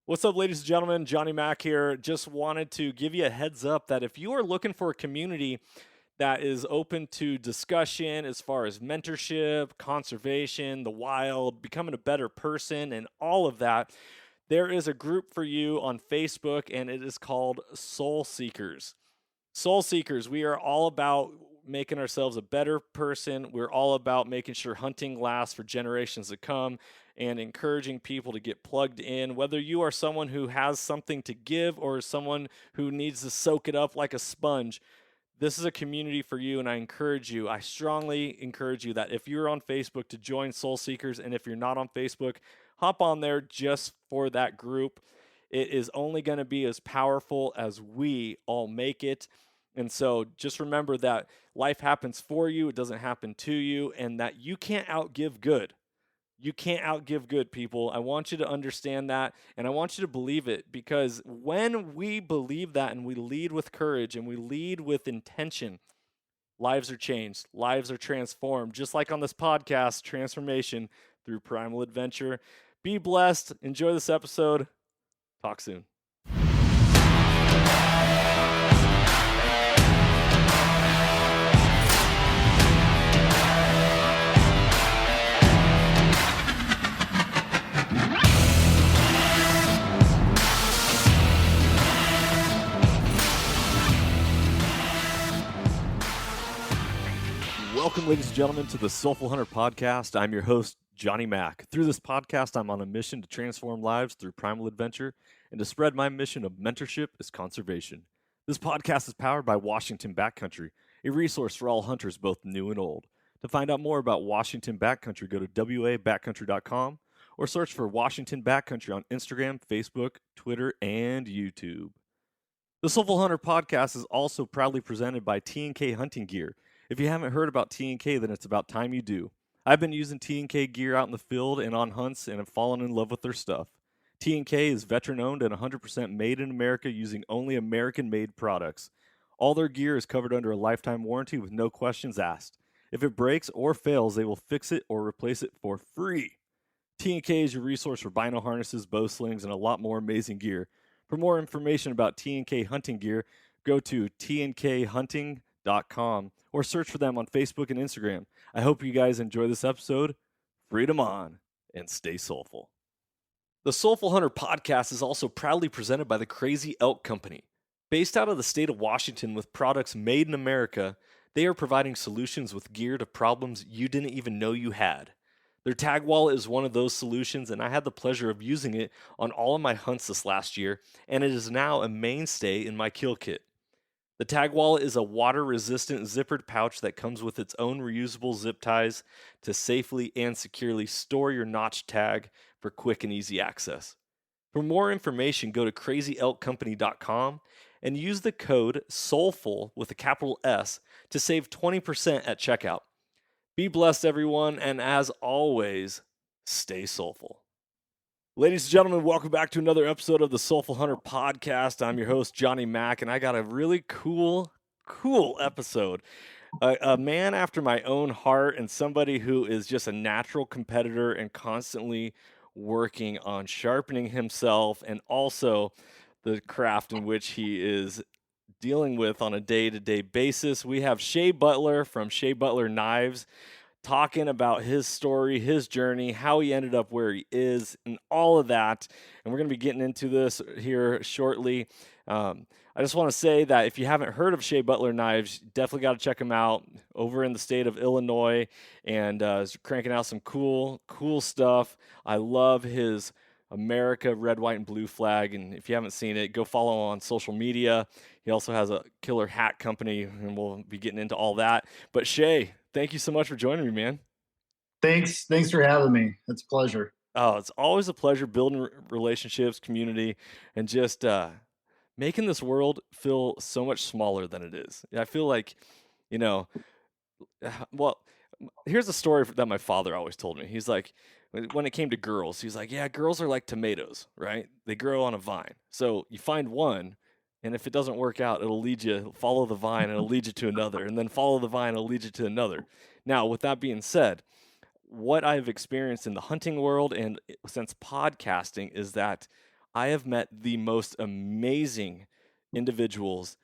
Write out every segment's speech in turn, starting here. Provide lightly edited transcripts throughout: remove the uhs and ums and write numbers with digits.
What's up, ladies and gentlemen? Johnny Mack here. Just wanted to give you a heads up that if you are looking for a community that is open to discussion as far as mentorship, conservation, the wild, becoming a better person, and all of that, there is a group for you on Facebook, and it is called Soul Seekers. Soul Seekers, we are all about making ourselves a better person. We're all about making sure hunting lasts for generations to come and encouraging people to get plugged in. Whether you are someone who has something to give or someone who needs to soak it up like a sponge, this is a community for you. And I strongly encourage you that if you're on Facebook to join Soul Seekers, and if you're not on Facebook, hop on there just for that group. It is only going to be as powerful as we all make it. And so just remember that life happens for you, it doesn't happen to you, and that you can't outgive good. You can't outgive good, people. I want you to understand that, and I want you to believe it, because when we believe that and we lead with courage and we lead with intention, lives are changed, lives are transformed, just like on this podcast, transformation through primal adventure. Be blessed. Enjoy this episode. Talk soon. Welcome, ladies and gentlemen, to the Soulful Hunter Podcast. I'm your host, Johnny Mack. Through this podcast, I'm on a mission to transform lives through primal adventure and to spread my mission of mentorship as conservation. This podcast is powered by Washington Backcountry, a resource for all hunters, both new and old. To find out more about Washington Backcountry, go to wabackcountry.com or search for Washington Backcountry on Instagram, Facebook, Twitter, and YouTube. The Soulful Hunter Podcast is also proudly presented by T&K Hunting Gear. If you haven't heard about T&K, then it's about time you do. I've been using T&K gear out in the field and on hunts and have fallen in love with their stuff. T&K is veteran-owned and 100% made in America using only American-made products. All their gear is covered under a lifetime warranty with no questions asked. If it breaks or fails, they will fix it or replace it for free. T&K is your resource for bino harnesses, bow slings, and a lot more amazing gear. For more information about T&K hunting gear, go to tnkhunting.com or search for them on Facebook and Instagram. I hope you guys enjoy this episode. Freedom on and stay soulful. The Soulful Hunter Podcast is also proudly presented by the Crazy Elk Company. Based out of the state of Washington with products made in America, they are providing solutions with gear to problems you didn't even know you had. Their tag wallet is one of those solutions, and I had the pleasure of using it on all of my hunts this last year, and it is now a mainstay in my kill kit. The tag wallet is a water-resistant zippered pouch that comes with its own reusable zip ties to safely and securely store your notch tag for quick and easy access. For more information, go to crazyelkcompany.com and use the code SOULFUL with a capital S to save 20% at checkout. Be blessed, everyone, and as always, stay soulful. Ladies and gentlemen, welcome back to another episode of the Soulful Hunter Podcast. I'm your host, Johnny Mack, and I got a really cool episode. A man after my own heart and somebody who is just a natural competitor and constantly working on sharpening himself and also the craft in which he is dealing with on a day-to-day basis. We have Shay Butler from Shay Butler Knives talking about his story, his journey, how he ended up where he is, and all of that. And we're going to be getting into this here shortly. I just want to say that if you haven't heard of Shay Butler Knives, definitely got to check him out over in the state of Illinois, and he's cranking out some cool stuff. I love his America red, white, and blue flag, and if you haven't seen it, go follow him on social media. He also has a killer hat company, and we'll be getting into all that. But Shay, thank you so much for joining me, man. Thanks for having me. It's a pleasure. Oh, it's always a pleasure building relationships, community, and just making this world feel so much smaller than it is. I feel like, well, here's a story that my father always told me. He's like, when it came to girls, he's like, yeah, girls are like tomatoes, right? They grow on a vine. So you find one, and if it doesn't work out, follow the vine, and it'll lead you to another, and then follow the vine, it'll lead you to another. Now, with that being said, what I've experienced in the hunting world and since podcasting is that I have met the most amazing individuals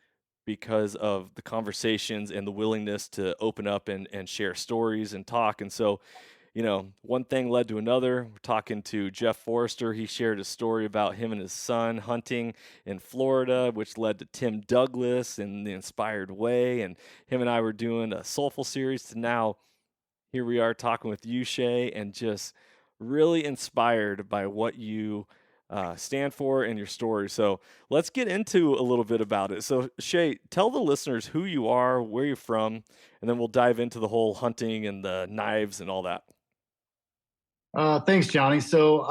because of the conversations and the willingness to open up and share stories and talk. And so, one thing led to another. We're talking to Jeff Forrester. He shared a story about him and his son hunting in Florida, which led to Tim Douglas and the Inspired Way. And him and I were doing a soulful series to now here we are talking with you, Shay, and just really inspired by what you stand for and your story. So let's get into a little bit about it. So, Shay, tell the listeners who you are, where you're from, and then we'll dive into the whole hunting and the knives and all that. Thanks, Johnny. So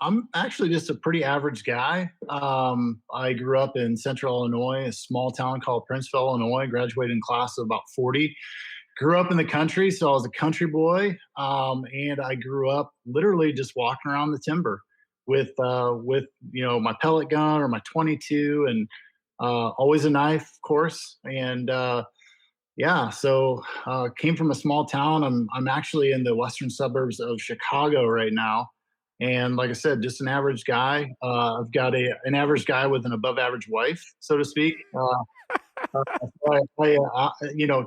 I'm actually just a pretty average guy. I grew up in Central Illinois, a small town called Princeville, Illinois. Graduated in class of about 40. Grew up in the country, so I was a country boy, and I grew up literally just walking around the timber with my pellet gun or my 22, and always a knife, of course. And yeah, so came from a small town. I'm actually in the western suburbs of Chicago right now, and like I said, just an average guy. I've got an average guy with an above average wife, so to speak.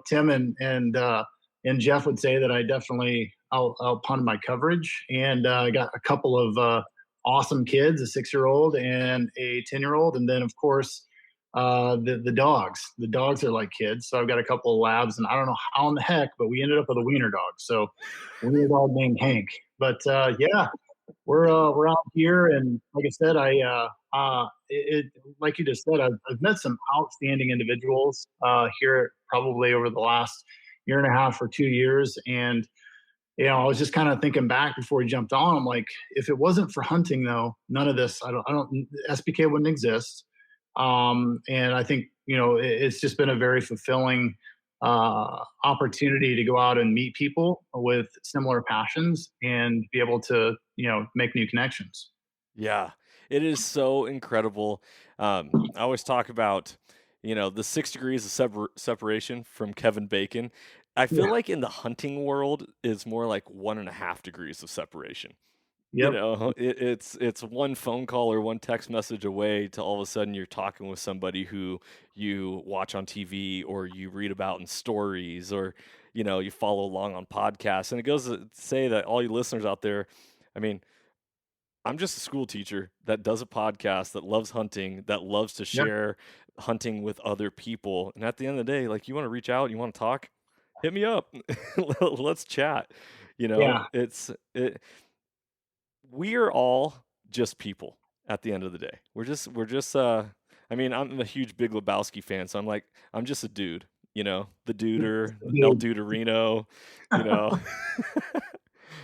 Tim and Jeff would say that I definitely outpunned my coverage, and I got a couple of awesome kids, a 6-year-old and a 10-year-old, and then of course the dogs. The dogs are like kids, so I've got a couple of labs, and I don't know how in the heck, but we ended up with a wiener dog. So a wiener dog named Hank. But yeah, we're out here, and like I said, like you just said, I've met some outstanding individuals here probably over the last year and a half or 2 years, and I was just kind of thinking back before we jumped on. I'm like, if it wasn't for hunting, though, none of this, I don't, SBK wouldn't exist. And I think it's just been a very fulfilling opportunity to go out and meet people with similar passions and be able to make new connections. Yeah, it is so incredible. I always talk about, the 6 degrees of separation from Kevin Bacon. I feel Yeah. like in the hunting world is more like 1.5 degrees of separation. Yep. It's one phone call or one text message away to all of a sudden you're talking with somebody who you watch on TV or you read about in stories or you follow along on podcasts. And it goes to say that all you listeners out there, I mean, I'm just a school teacher that does a podcast that loves hunting, that loves to Yep. share hunting with other people. And at the end of the day, like you want to reach out, you want to talk, hit me up. Let's chat. Yeah. We are all just people at the end of the day. We're just I mean, I'm a huge Big Lebowski fan, so I'm just a dude, the duder, El Dude. Duderino, you know.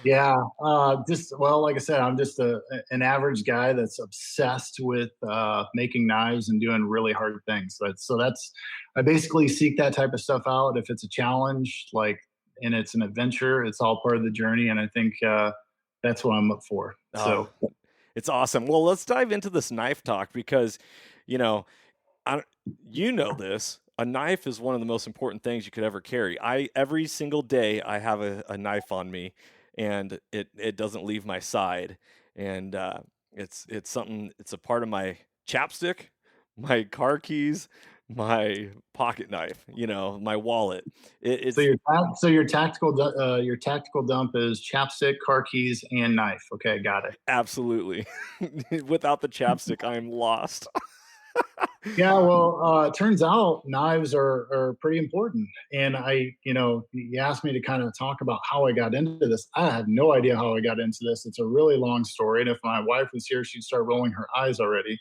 Yeah, just well, like I said, I'm just an average guy that's obsessed with making knives and doing really hard things. So that's I basically seek that type of stuff out. If it's a challenge, and it's an adventure, it's all part of the journey, and I think that's what I'm up for. Oh, So it's awesome. Well, let's dive into this knife talk because, you know, I this. A knife is one of the most important things you could ever carry. I every single day I have a knife on me, and it doesn't leave my side. And it's something. It's a part of my chapstick, my car keys, my pocket knife. My wallet. so It's your tactical dump is chapstick, car keys, and knife. Okay, got it. absolutely without the chapstick, I am lost. Yeah, well, it turns out knives are pretty important. And you asked me to kind of talk about how I got into this. I have no idea how I got into this. It's a really long story. And if my wife was here, she'd start rolling her eyes already.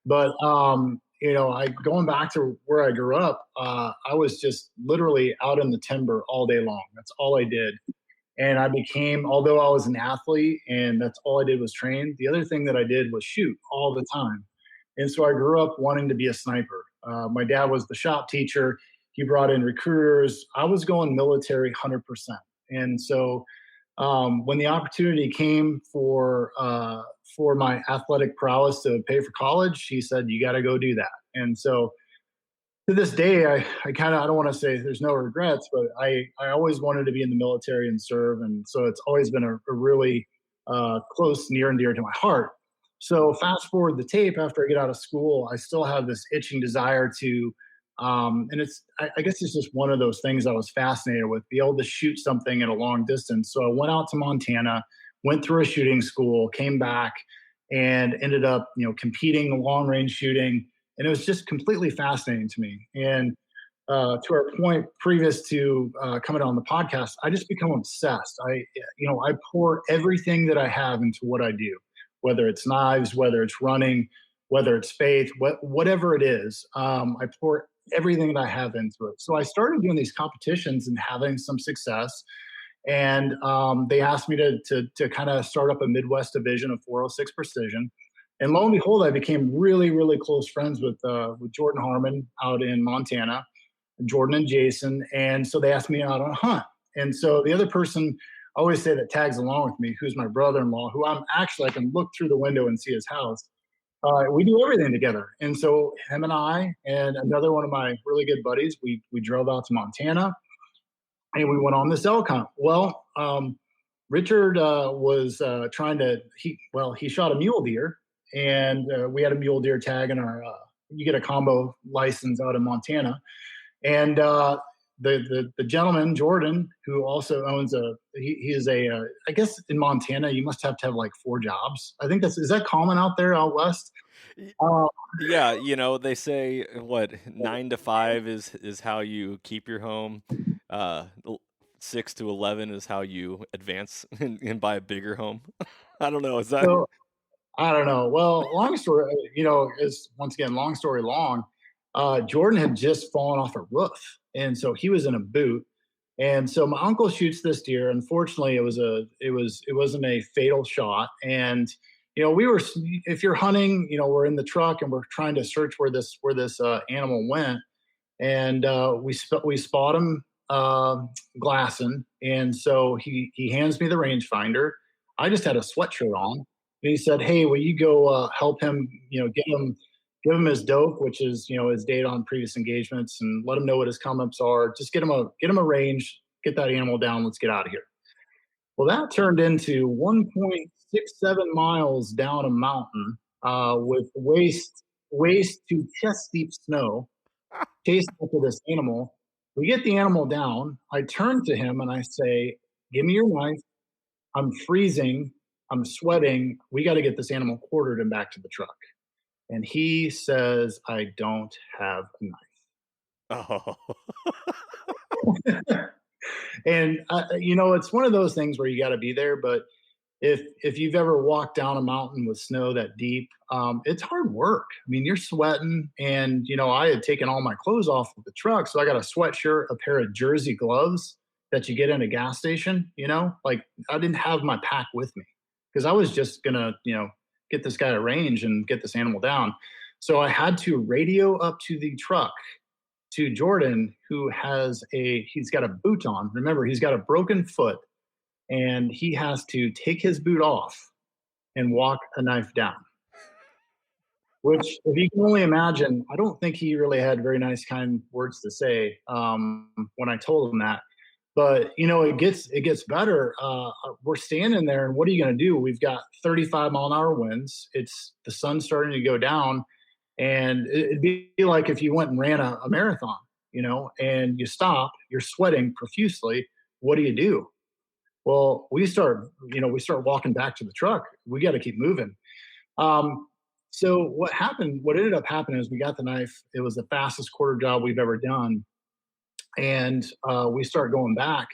But, I going back to where I grew up, I was just literally out in the timber all day long. That's all I did. And I became, although I was an athlete and that's all I did was train, the other thing that I did was shoot all the time. And so I grew up wanting to be a sniper. My dad was the shop teacher. He brought in recruiters. I was going military 100%. And so when the opportunity came for my athletic prowess to pay for college, he said, "You got to go do that." And so to this day, I kind of, I don't want to say there's no regrets, but I always wanted to be in the military and serve. And so it's always been a really close, near and dear to my heart. So fast forward the tape after I get out of school, I still have this itching desire to, and I guess it's just one of those things I was fascinated with, be able to shoot something at a long distance. So I went out to Montana, went through a shooting school, came back, and ended up, competing long range shooting. And it was just completely fascinating to me. And to our point previous to coming on the podcast, I just become obsessed. I pour everything that I have into what I do, whether it's knives, whether it's running, whether it's faith, whatever it is. I pour everything that I have into it. So I started doing these competitions and having some success. And they asked me to kind of start up a Midwest division of 406 Precision. And lo and behold, I became really, really close friends with Jordan Harmon out in Montana, Jordan and Jason. And so they asked me out on a hunt. And so the other person, I always say, that tags along with me, who's my brother-in-law, who I can look through the window and see his house. We do everything together. And so him and I and another one of my really good buddies, we drove out to Montana and we went on this elk hunt. Well, Richard was trying to, he shot a mule deer, and we had a mule deer tag in our, you get a combo license out in Montana. And the gentleman, Jordan, who also owns he is I guess in Montana, you must have like 4 jobs. I think is that common out there out west? Yeah, they say what 9 to 5 is how you keep your home. 6 to 11 is how you advance and buy a bigger home. I don't know. Is that? So, I don't know. Well, long story, is once again, long story long. Jordan had just fallen off a roof, and so he was in a boot. And so my uncle shoots this deer. Unfortunately, it wasn't a fatal shot. And if you're hunting, we're in the truck and we're trying to search where this animal went, and we spot him glassing. And so he hands me the rangefinder. I just had a sweatshirt on. And he said, "Hey, will you go help him? Give him his dope, which is his date on previous engagements, and let him know what his come ups are. Just get him a range, get that animal down. Let's get out of here." Well, that turned into 1.67 miles down a mountain with waist to chest deep snow, chasing after this animal. We get the animal down. I turn to him and I say, "Give me your knife. I'm freezing. I'm sweating. We got to get this animal quartered and back to the truck." And he says, "I don't have a knife." Oh. And it's one of those things where you got to be there. But if you've ever walked down a mountain with snow that deep, it's hard work. I mean, you're sweating, and I had taken all my clothes off of the truck, so I got a sweatshirt, a pair of jersey gloves that you get in a gas station. Like, I didn't have my pack with me because I was just gonna get this guy a range and get this animal down. So I had to radio up to the truck to Jordan, who he's got a boot on. Remember, he's got a broken foot, and he has to take his boot off and walk a knife down. Which, if you can only imagine, I don't think he really had very nice, kind words to say when I told him that. But it gets better. We're standing there, and what are you going to do? We've got 35-mile-an-hour winds. It's the sun's starting to go down, and it'd be like if you went and ran a marathon, and you stop, you're sweating profusely. What do? Well, we start walking back to the truck. We got to keep moving. So what ended up happening is we got the knife. It was the fastest quarter job we've ever done. And we start going back,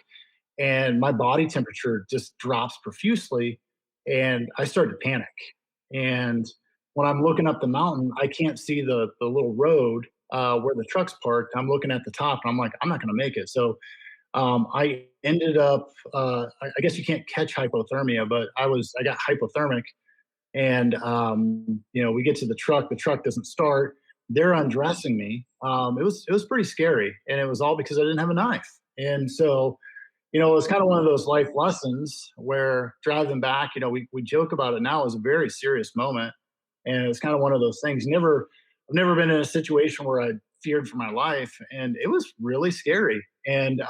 and my body temperature just drops profusely, and I start to panic. And when I'm looking up the mountain, I can't see the little road where the truck's parked. I'm looking at the top, and I'm like, I'm not going to make it. So I ended up, I guess you can't catch hypothermia, but I got hypothermic, and we get to the truck doesn't start. They're undressing me. It was pretty scary, and it was all because I didn't have a knife. And so, it was kind of one of those life lessons where driving back, we joke about it now, as a very serious moment, and it's kind of one of those things. I've never been in a situation where I feared for my life, and it was really scary. And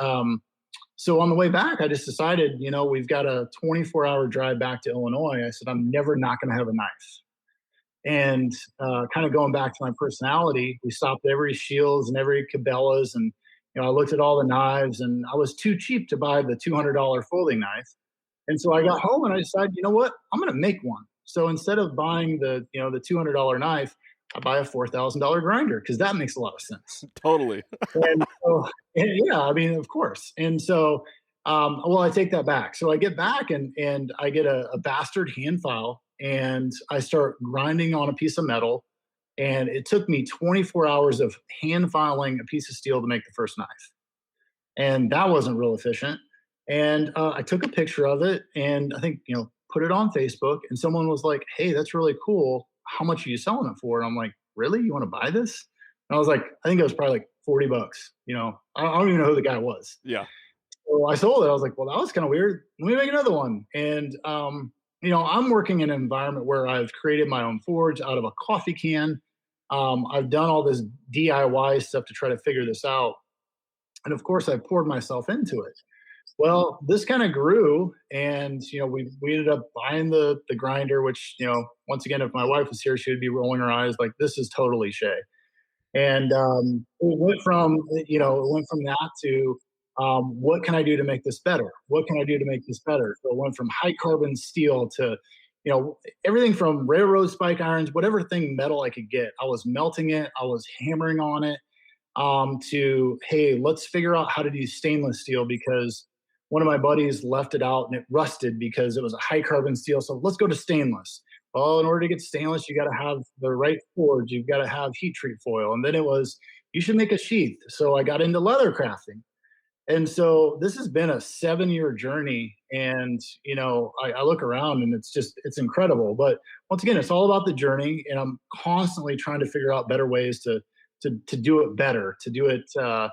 so on the way back, I just decided, we've got a 24-hour drive back to Illinois. I said, I'm never not going to have a knife. And kind of going back to my personality, we stopped every Shields and every Cabela's, and I looked at all the knives, and I was too cheap to buy the $200 folding knife. And so I got home and I decided, you know what, I'm going to make one. So instead of buying the $200 knife, I buy a $4,000 grinder because that makes a lot of sense. Totally. And so, and yeah, I mean, of course. And so, well, I take that back. So I get back and I get a bastard hand file and I start grinding on a piece of metal. And it took me 24 hours of hand filing a piece of steel to make the first knife. And that wasn't real efficient. And I took a picture of it and I think, put it on Facebook. And someone was like, hey, that's really cool. How much are you selling it for? And I'm like, really? You want to buy this? And I was like, I think it was probably like $40. I don't even know who the guy was. Yeah. So I sold it. I was like, well, that was kind of weird. Let me make another one. And, I'm working in an environment where I've created my own forge out of a coffee can. I've done all this DIY stuff to try to figure this out. And of course, I poured myself into it. Well, this kind of grew, and we ended up buying the grinder, which once again, if my wife was here, she would be rolling her eyes like this is totally Shay. And it went from that to what can I do to make this better? What can I do to make this better? So it went from high carbon steel to everything from railroad spike irons, whatever thing metal I could get. I was melting it, I was hammering on it. To hey, let's figure out how to do stainless steel because one of my buddies left it out and it rusted because it was a high carbon steel. So let's go to stainless. Well, in order to get stainless, you got to have the right forge. You've got to have heat treat foil. And then it was, you should make a sheath. So I got into leather crafting. And so this has been a 7-year journey. And, I look around and it's incredible. But once again, it's all about the journey. And I'm constantly trying to figure out better ways to do it better, to do it, to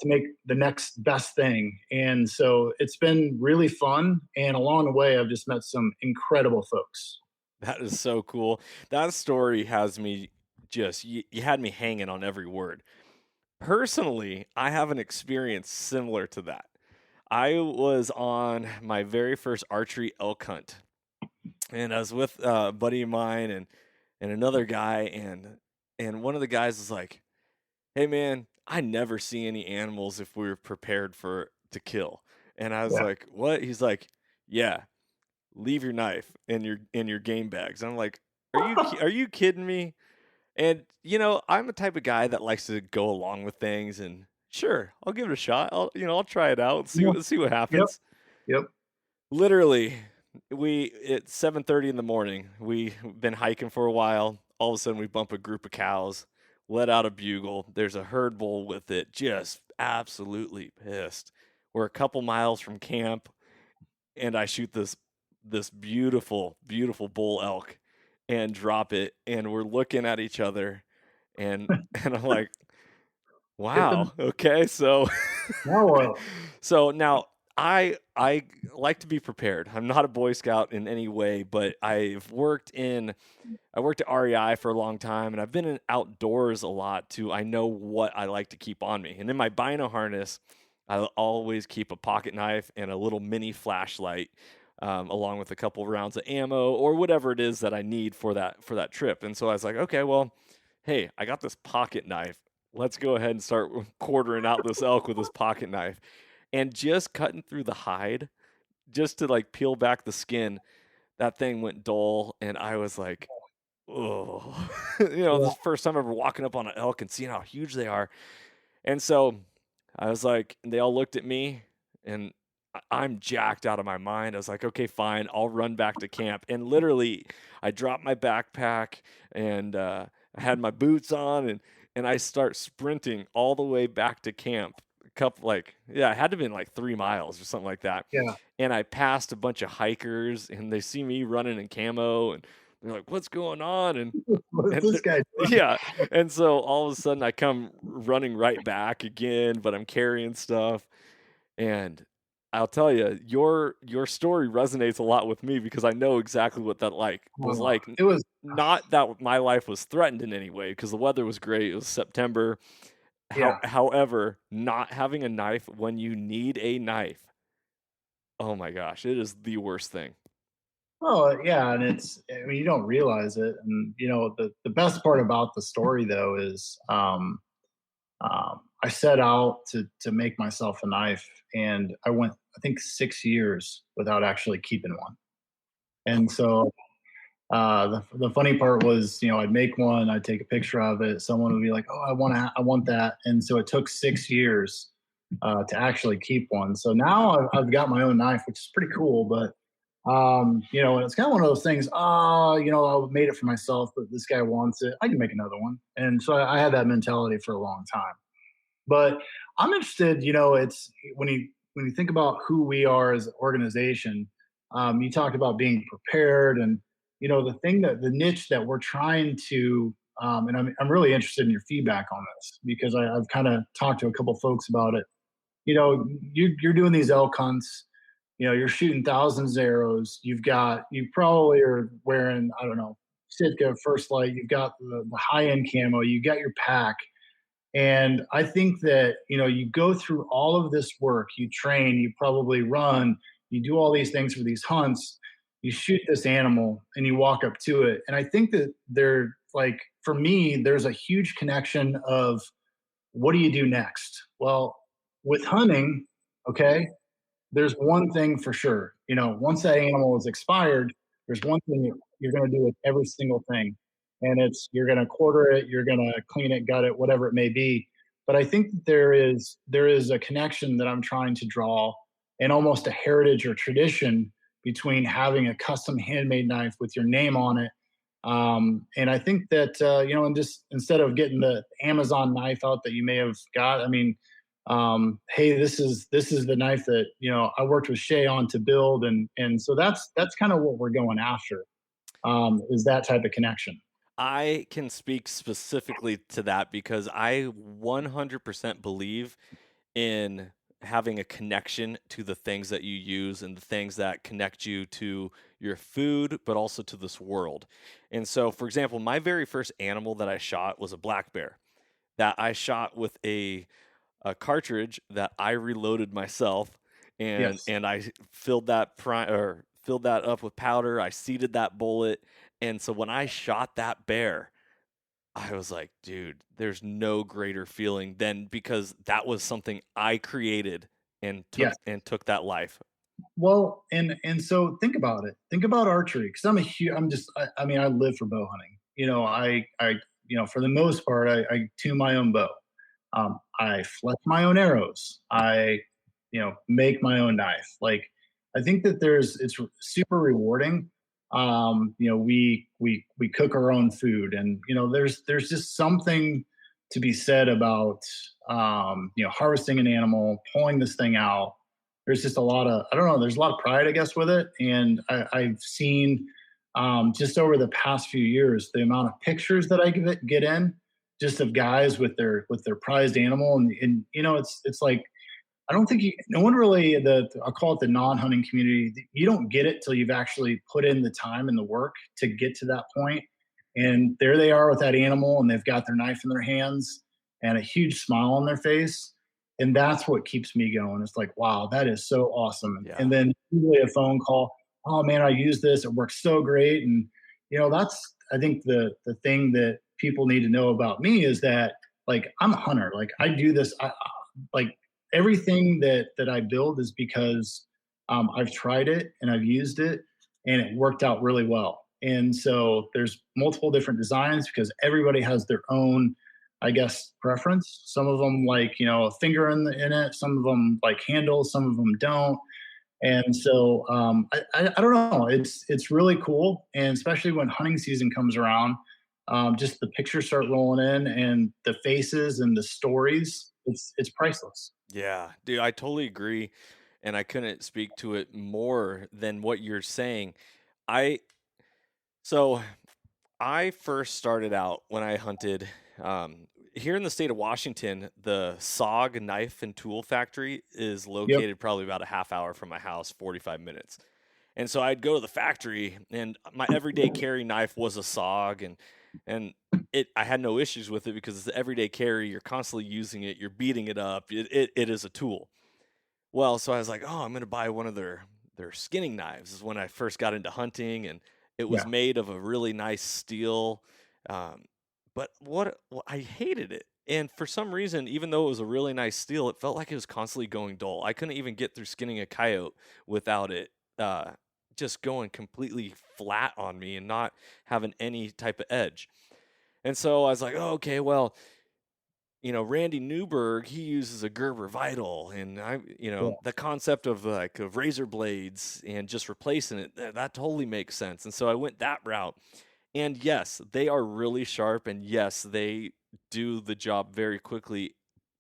make the next best thing. And so it's been really fun. And along the way, I've just met some incredible folks. That is so cool. That story has me you had me hanging on every word. Personally, I have an experience similar to that. I was on my very first archery elk hunt, and I was with a buddy of mine and another guy, and one of the guys was like, "Hey man, I never see any animals if we're prepared to kill." And I was Yeah. like, "What?" He's like, "Yeah, leave your knife in your game bags." I'm like, are you kidding me?" And I'm the type of guy that likes to go along with things, and sure, I'll give it a shot. I'll try it out, Yeah. see what Yep. happens. Yep. Literally, it's 7:30 in the morning. We've been hiking for a while. All of a sudden, we bump a group of cows, let out a bugle. There's a herd bull with it, just absolutely pissed. We're a couple miles from camp, and I shoot this beautiful, beautiful bull elk and drop it, and we're looking at each other, and and I'm like, Hit the wow, okay, so now what? so now I like to be prepared. I'm not a Boy Scout in any way, but I worked at REI for a long time, and I've been in outdoors a lot too. I know what I like to keep on me, and in my bino harness, I always keep a pocket knife and a little mini flashlight, along with a couple rounds of ammo or whatever it is that I need for that trip. And so I was like, okay, well, hey, I got this pocket knife. Let's go ahead and start quartering out this elk with this pocket knife, and just cutting through the hide, just to like peel back the skin. That thing went dull, and I was like, oh, this is Yeah. the first time ever walking up on an elk and seeing how huge they are. And so I was like, they all looked at me, and I'm jacked out of my mind. I was like, okay, fine, I'll run back to camp. And literally, I dropped my backpack, and I had my boots on, and I start sprinting all the way back to camp. It had to have been like 3 miles or something like that. Yeah. And I passed a bunch of hikers, and they see me running in camo, and they're like, "What's going on?" What's And this guy doing? yeah, and so all of a sudden I come running right back again, but I'm carrying stuff, and I'll tell you, your story resonates a lot with me because I know exactly what that was like. It was Not that my life was threatened in any way because the weather was great. It was September. yeah. However, not having a knife when you need a knife, oh my gosh, it is the worst thing. Oh, yeah, and I mean, you don't realize it, and, the best part about the story, though, is, I set out to make myself a knife, and I went, I think, 6 years without actually keeping one, and so, the funny part was, I'd make one, I'd take a picture of it, someone would be like, "Oh, I want that," and so it took 6 years, to actually keep one. So now I've got my own knife, which is pretty cool, but and it's kind of one of those things. I made it for myself, but this guy wants it. I can make another one, and so I had that mentality for a long time. But I'm interested. It's when you think about who we are as an organization. You talked about being prepared, and the thing that the niche that we're trying to. And I'm really interested in your feedback on this because I've kind of talked to a couple folks about it. You're doing these elk hunts, you're shooting thousands of arrows. You probably are wearing, I don't know, Sitka First Light. You've got the high end camo. You got your pack, and I think that you go through all of this work. You train. You probably run. You do all these things for these hunts. You shoot this animal, and you walk up to it. And I think that for me, there's a huge connection of what do you do next? Well, with hunting, okay, there's one thing for sure. Once that animal is expired, there's one thing you're going to do with every single thing, and it's you're going to quarter it, you're going to clean it, gut it, whatever it may be. But I think that there is a connection that I'm trying to draw, and almost a heritage or tradition between having a custom handmade knife with your name on it. And I think that and just instead of getting the Amazon knife out that you may have got, I mean, hey, this is the knife that I worked with Shay on to build, and so that's kind of what we're going after, is that type of connection. I can speak specifically to that because I 100% believe in having a connection to the things that you use and the things that connect you to your food, but also to this world. And so, for example, my very first animal that I shot was a black bear that I shot with a cartridge that I reloaded myself, and Yes. and I filled that up with powder. I seeded that bullet, and so when I shot that bear, I was like, dude, there's no greater feeling than because that was something I created and took Yes. and took that life. Well, and so think about it. Think about archery, because I'm a huge. I'm just. I mean, I live for bow hunting. For the most part, I tune my own bow. I flex my own arrows. I, make my own knife. Like, I think that it's super rewarding. We cook our own food, and there's just something to be said about harvesting an animal, pulling this thing out. There's just a lot of, I don't know, there's a lot of pride, I guess, with it, and I've seen just over the past few years the amount of pictures that I get in just of guys with their prized animal, and it's like I don't think no one really I'll call it the non-hunting community. You don't get it till you've actually put in the time and the work to get to that point. And there they are with that animal, and they've got their knife in their hands and a huge smile on their face. And that's what keeps me going. It's like, wow, that is so awesome. Yeah. And then usually a phone call, oh man, I use this, it works so great. And that's I think the thing that people need to know about me is that like I'm a hunter. Like I do this. Like everything that I build is because I've tried it and I've used it and it worked out really well. And so there's multiple different designs because everybody has their own, I guess, preference. Some of them like a finger in it. Some of them like handles. Some of them don't. And so I don't know. It's really cool, and especially when hunting season comes around, just the pictures start rolling in, and the faces and the stories. It's priceless. Yeah, dude, I totally agree, and I couldn't speak to it more than what you're saying. I so I first started out when I hunted here in the state of Washington. The SOG Knife and Tool Factory is Yep. located probably about a half hour from my house, 45 minutes. And so I'd go to the factory, and my everyday carry knife was a SOG, and I had no issues with it because it's the everyday carry. You're constantly using it. You're beating it up. It is a tool. Well, so I was like, oh, I'm going to buy one of their skinning knives is when I first got into hunting, and it was Yeah. made of a really nice steel. Um, but I hated it. And for some reason, even though it was a really nice steel, it felt like it was constantly going dull. I couldn't even get through skinning a coyote without it uh, just going completely flat on me and not having any type of edge. And so I was like, oh, okay, well, Randy Newberg, he uses a Gerber Vital, and Yeah. the concept of razor blades and just replacing it, that totally makes sense. And so I went that route. And yes, they are really sharp, and yes, they do the job very quickly.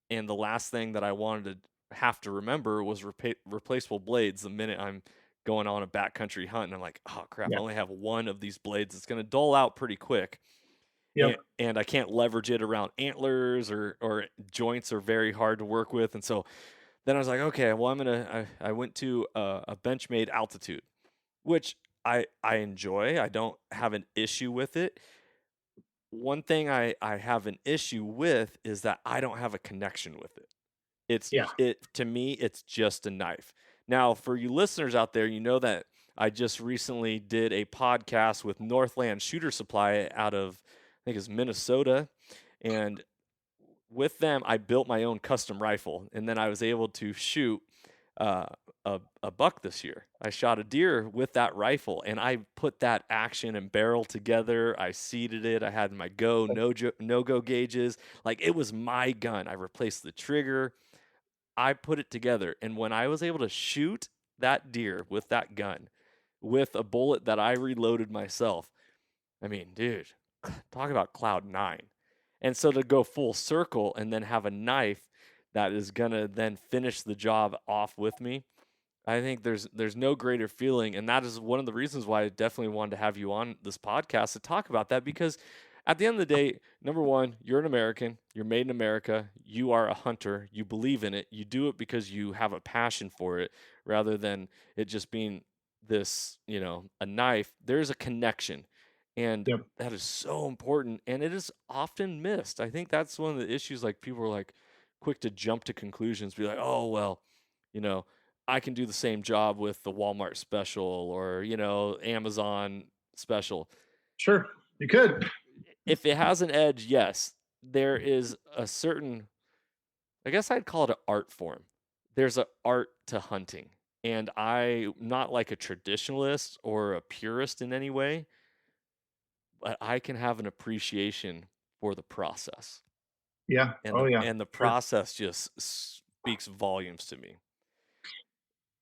And the last thing that I wanted to have to remember was replaceable blades the minute I'm going on a backcountry hunt. And I'm like, oh crap, I Yeah. only have one of these blades. It's going to dull out pretty quick. Yep. And I can't leverage it around antlers, or joints are very hard to work with. And so then I was like, okay, well, I went to a Benchmade Altitude, which I enjoy. I don't have an issue with it. One thing I have an issue with is that I don't have a connection with it. Yeah. To me, it's just a knife. Now, for you listeners out there, you know that I just recently did a podcast with Northland Shooter Supply out of, I think it's Minnesota, and with them, I built my own custom rifle, and then I was able to shoot uh, a buck this year. I shot a deer with that rifle, and I put that action and barrel together. I seated it. I had my no go gauges. Like, it was my gun. I replaced the trigger. I put it together, and when I was able to shoot that deer with that gun, with a bullet that I reloaded myself, I mean, dude, talk about cloud nine. And so to go full circle and then have a knife that is gonna then finish the job off with me, I think there's no greater feeling, and that is one of the reasons why I definitely wanted to have you on this podcast to talk about that, because at the end of the day, number one, you're an American, you're made in America, you are a hunter, you believe in it, you do it because you have a passion for it, rather than it just being this, a knife. There's a connection, and Yep. that is so important, and it is often missed. I think that's one of the issues. Like, people are like quick to jump to conclusions, be like, oh well, you know I can do the same job with the Walmart special, or, Amazon special. Sure. You could. If it has an edge, yes, there is a certain, I guess I'd call it an art form. There's an art to hunting. And I'm not like a traditionalist or a purist in any way, but I can have an appreciation for the process. Yeah. And Oh yeah. the Sure. process just speaks volumes to me.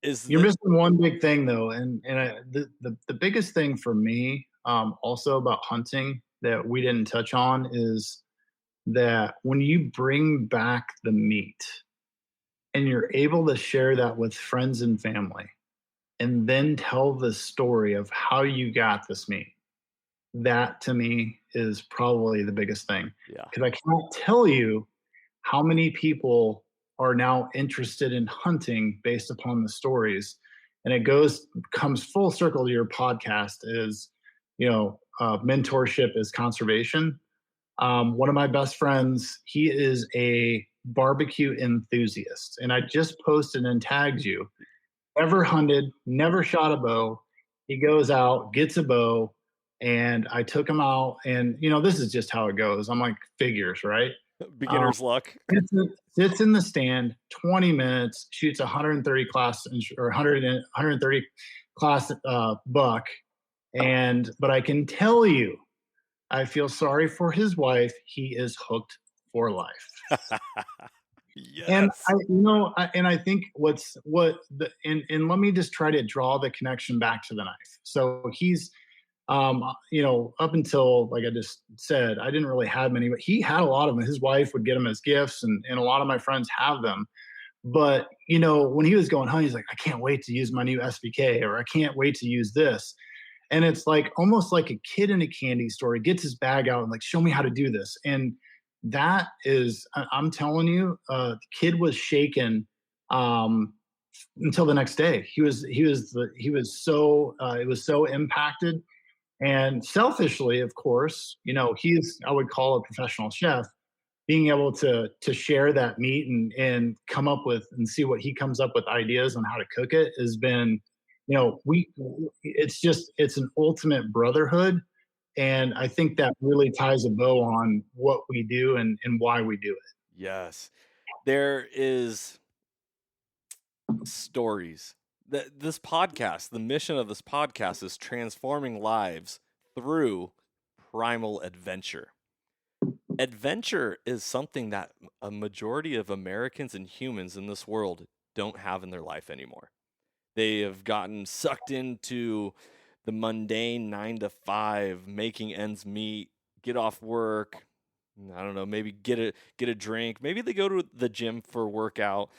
Is You're that missing one big thing though, and the biggest thing for me, also about hunting that we didn't touch on is that when you bring back the meat and you're able to share that with friends and family, and then tell the story of how you got this meat, that to me is probably the biggest thing, yeah. because I can't tell you how many people are now interested in hunting based upon the stories. And it comes full circle to your podcast is, mentorship is conservation. One of my best friends, he is a barbecue enthusiast, and I just posted and tagged you. Never hunted, never shot a bow. He goes out, gets a bow, and I took him out. And this is just how it goes. I'm like, figures, right? Um, Beginner's luck. sits in the stand 20 minutes, shoots 130 class or 130 class buck. But I can tell you, I feel sorry for his wife. He is hooked for life. And Yes. I think and let me just try to draw the connection back to the knife. So he's, up until, like I just said, I didn't really have many, but he had a lot of them. His wife would get them as gifts, and a lot of my friends have them. But when he was going home, he's like, I can't wait to use my new SBK, or I can't wait to use this. And it's like almost like a kid in a candy store. He gets his bag out and like, show me how to do this. And that is, I'm telling you, the kid was shaken until the next day. He was so it was so impacted. And selfishly, of course, he's, I would call a professional chef. Being able to share that meat and come up with and see what he comes up with ideas on how to cook it has been it's an ultimate brotherhood. And I think that really ties a bow on what we do and why we do it. Yes. There is stories. This podcast, the mission of this podcast is transforming lives through primal adventure. Adventure is something that a majority of Americans and humans in this world don't have in their life anymore. They have gotten sucked into the mundane 9 to 5, making ends meet, get off work. I don't know, maybe get a drink. Maybe they go to the gym for a workout,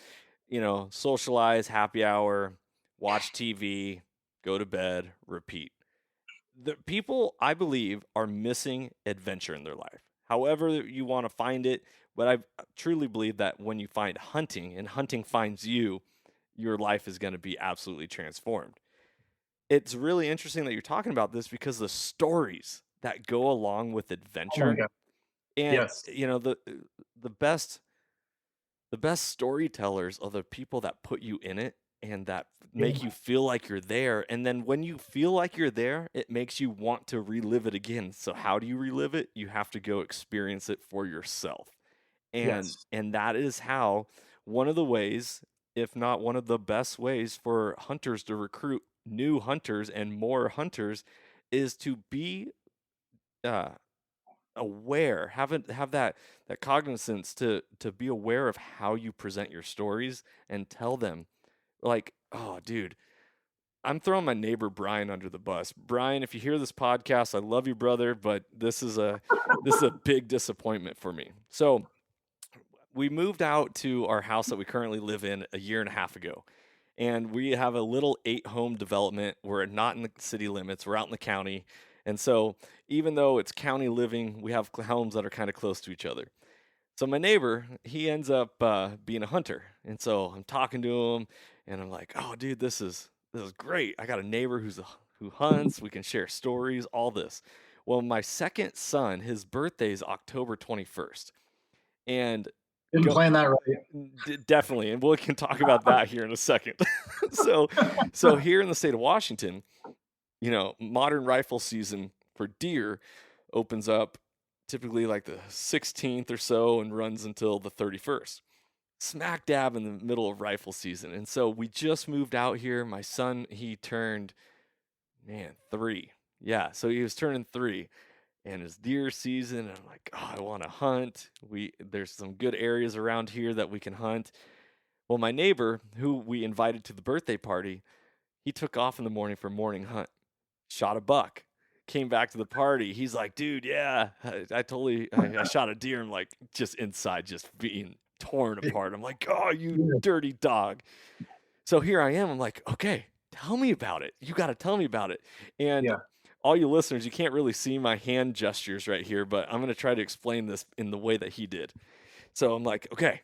socialize, happy hour, watch TV, go to bed, repeat. The people, I believe, are missing adventure in their life. However you want to find it, but I truly believe that when you find hunting and hunting finds you, your life is going to be absolutely transformed. It's really interesting that you're talking about this because the stories that go along with Oh my adventure, God. and Yes. the best storytellers are the people that put you in it and that make you feel like you're there. And then when you feel like you're there, it makes you want to relive it again. So how do you relive it? You have to go experience it for yourself. And Yes. that is how, one of the ways, if not one of the best ways for hunters to recruit new hunters and more hunters, is to be uh, aware, have that cognizance to be aware of how you present your stories and tell them, like, oh dude, I'm throwing my neighbor Brian under the bus. Brian, if you hear this podcast, I love you, brother, but this is a big disappointment for me. So we moved out to our house that we currently live in a year and a half ago, and we have a little 8-home development. We're not in the city limits, we're out in the county. And so even though it's county living, we have homes that are kind of close to each other. So my neighbor, he ends up being a hunter. And so I'm talking to him and I'm like, oh dude, this is great. I got a neighbor who hunts, we can share stories, all this. Well, my second son, his birthday is October 21st. And Didn't go plan that right. definitely, and we can talk about that here in a second. So here in the state of Washington, modern rifle season for deer opens up typically like the 16th or so and runs until the 31st. Smack dab in the middle of rifle season. And so we just moved out here. My son, he turned 3. Yeah, so he was turning 3. And it's deer season, and I'm like, oh, I want to hunt. There's some good areas around here that we can hunt. Well, my neighbor, who we invited to the birthday party, he took off in the morning for a morning hunt, shot a buck, came back to the party. He's like, dude, yeah, I shot a deer. I'm like, just inside, just being torn apart. I'm like, oh, you dirty dog. So here I am. I'm like, okay, tell me about it. You got to tell me about it. And Yeah. all you listeners, you can't really see my hand gestures right here, but I'm going to try to explain this in the way that he did. So I'm like, okay,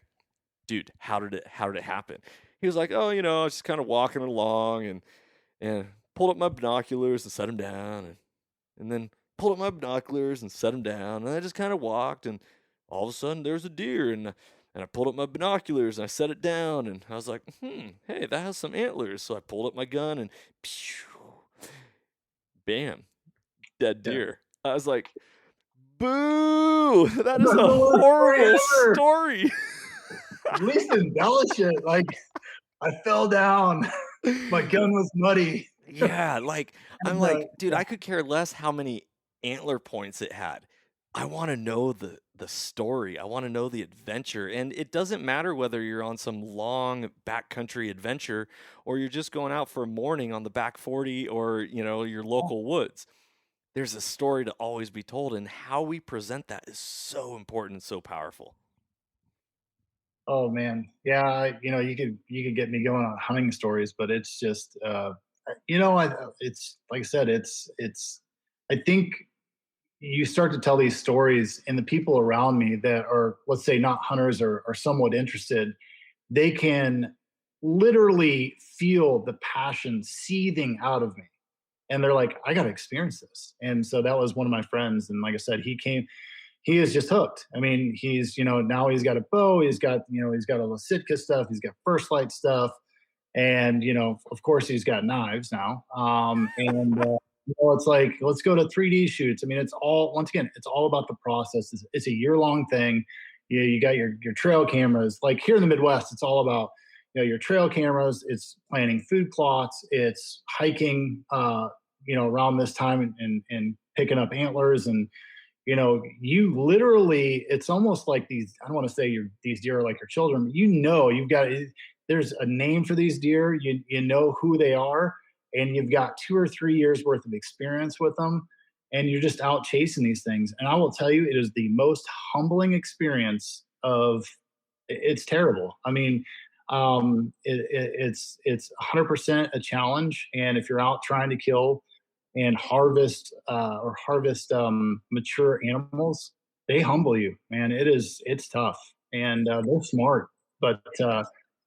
dude, how did it happen? He was like, oh, I was just kind of walking along and pulled up my binoculars and set them down and then pulled up my binoculars and set them down. And I just kind of walked, and all of a sudden there's a deer, and I pulled up my binoculars and I set it down, and I was like, hey, that has some antlers. So I pulled up my gun and bam, dead deer. I was like, boo, that is a horrible story. At least embellish it. Like, I fell down. My gun was muddy. Yeah, like, I'm like, dude, I could care less how many antler points it had. I want to know the story. I want to know the adventure. And it doesn't matter whether you're on some long backcountry adventure or you're just going out for a morning on the back 40 or, your local woods. There's a story to always be told, and how we present that is so important and so powerful. Oh man. Yeah, you could get me going on hunting stories, but it's just it's like I said, it's I think you start to tell these stories, and the people around me that are, let's say, not hunters or are somewhat interested, they can literally feel the passion seething out of me. And they're like, I got to experience this. And so that was one of my friends. And like I said, he is just hooked. I mean, he's, now he's got a bow, he's got all the Sitka stuff, he's got First Light stuff. And, of course he's got knives now. It's like, let's go to 3D shoots. I mean, it's all, once again, it's all about the process. It's a year-long thing. You got your trail cameras. Like here in the Midwest, it's all about, your trail cameras. It's planting food plots. It's hiking, around this time, and picking up antlers. And, you literally, it's almost like these, I don't want to say these deer are like your children, but you've got, there's a name for these deer. You know who they are, and you've got 2 or 3 years worth of experience with them, and you're just out chasing these things. And I will tell you, it is the most humbling experience of, it's terrible. I mean, it's 100% a challenge. And if you're out trying to kill and harvest mature animals, they humble you, man. It's tough, and they're smart. But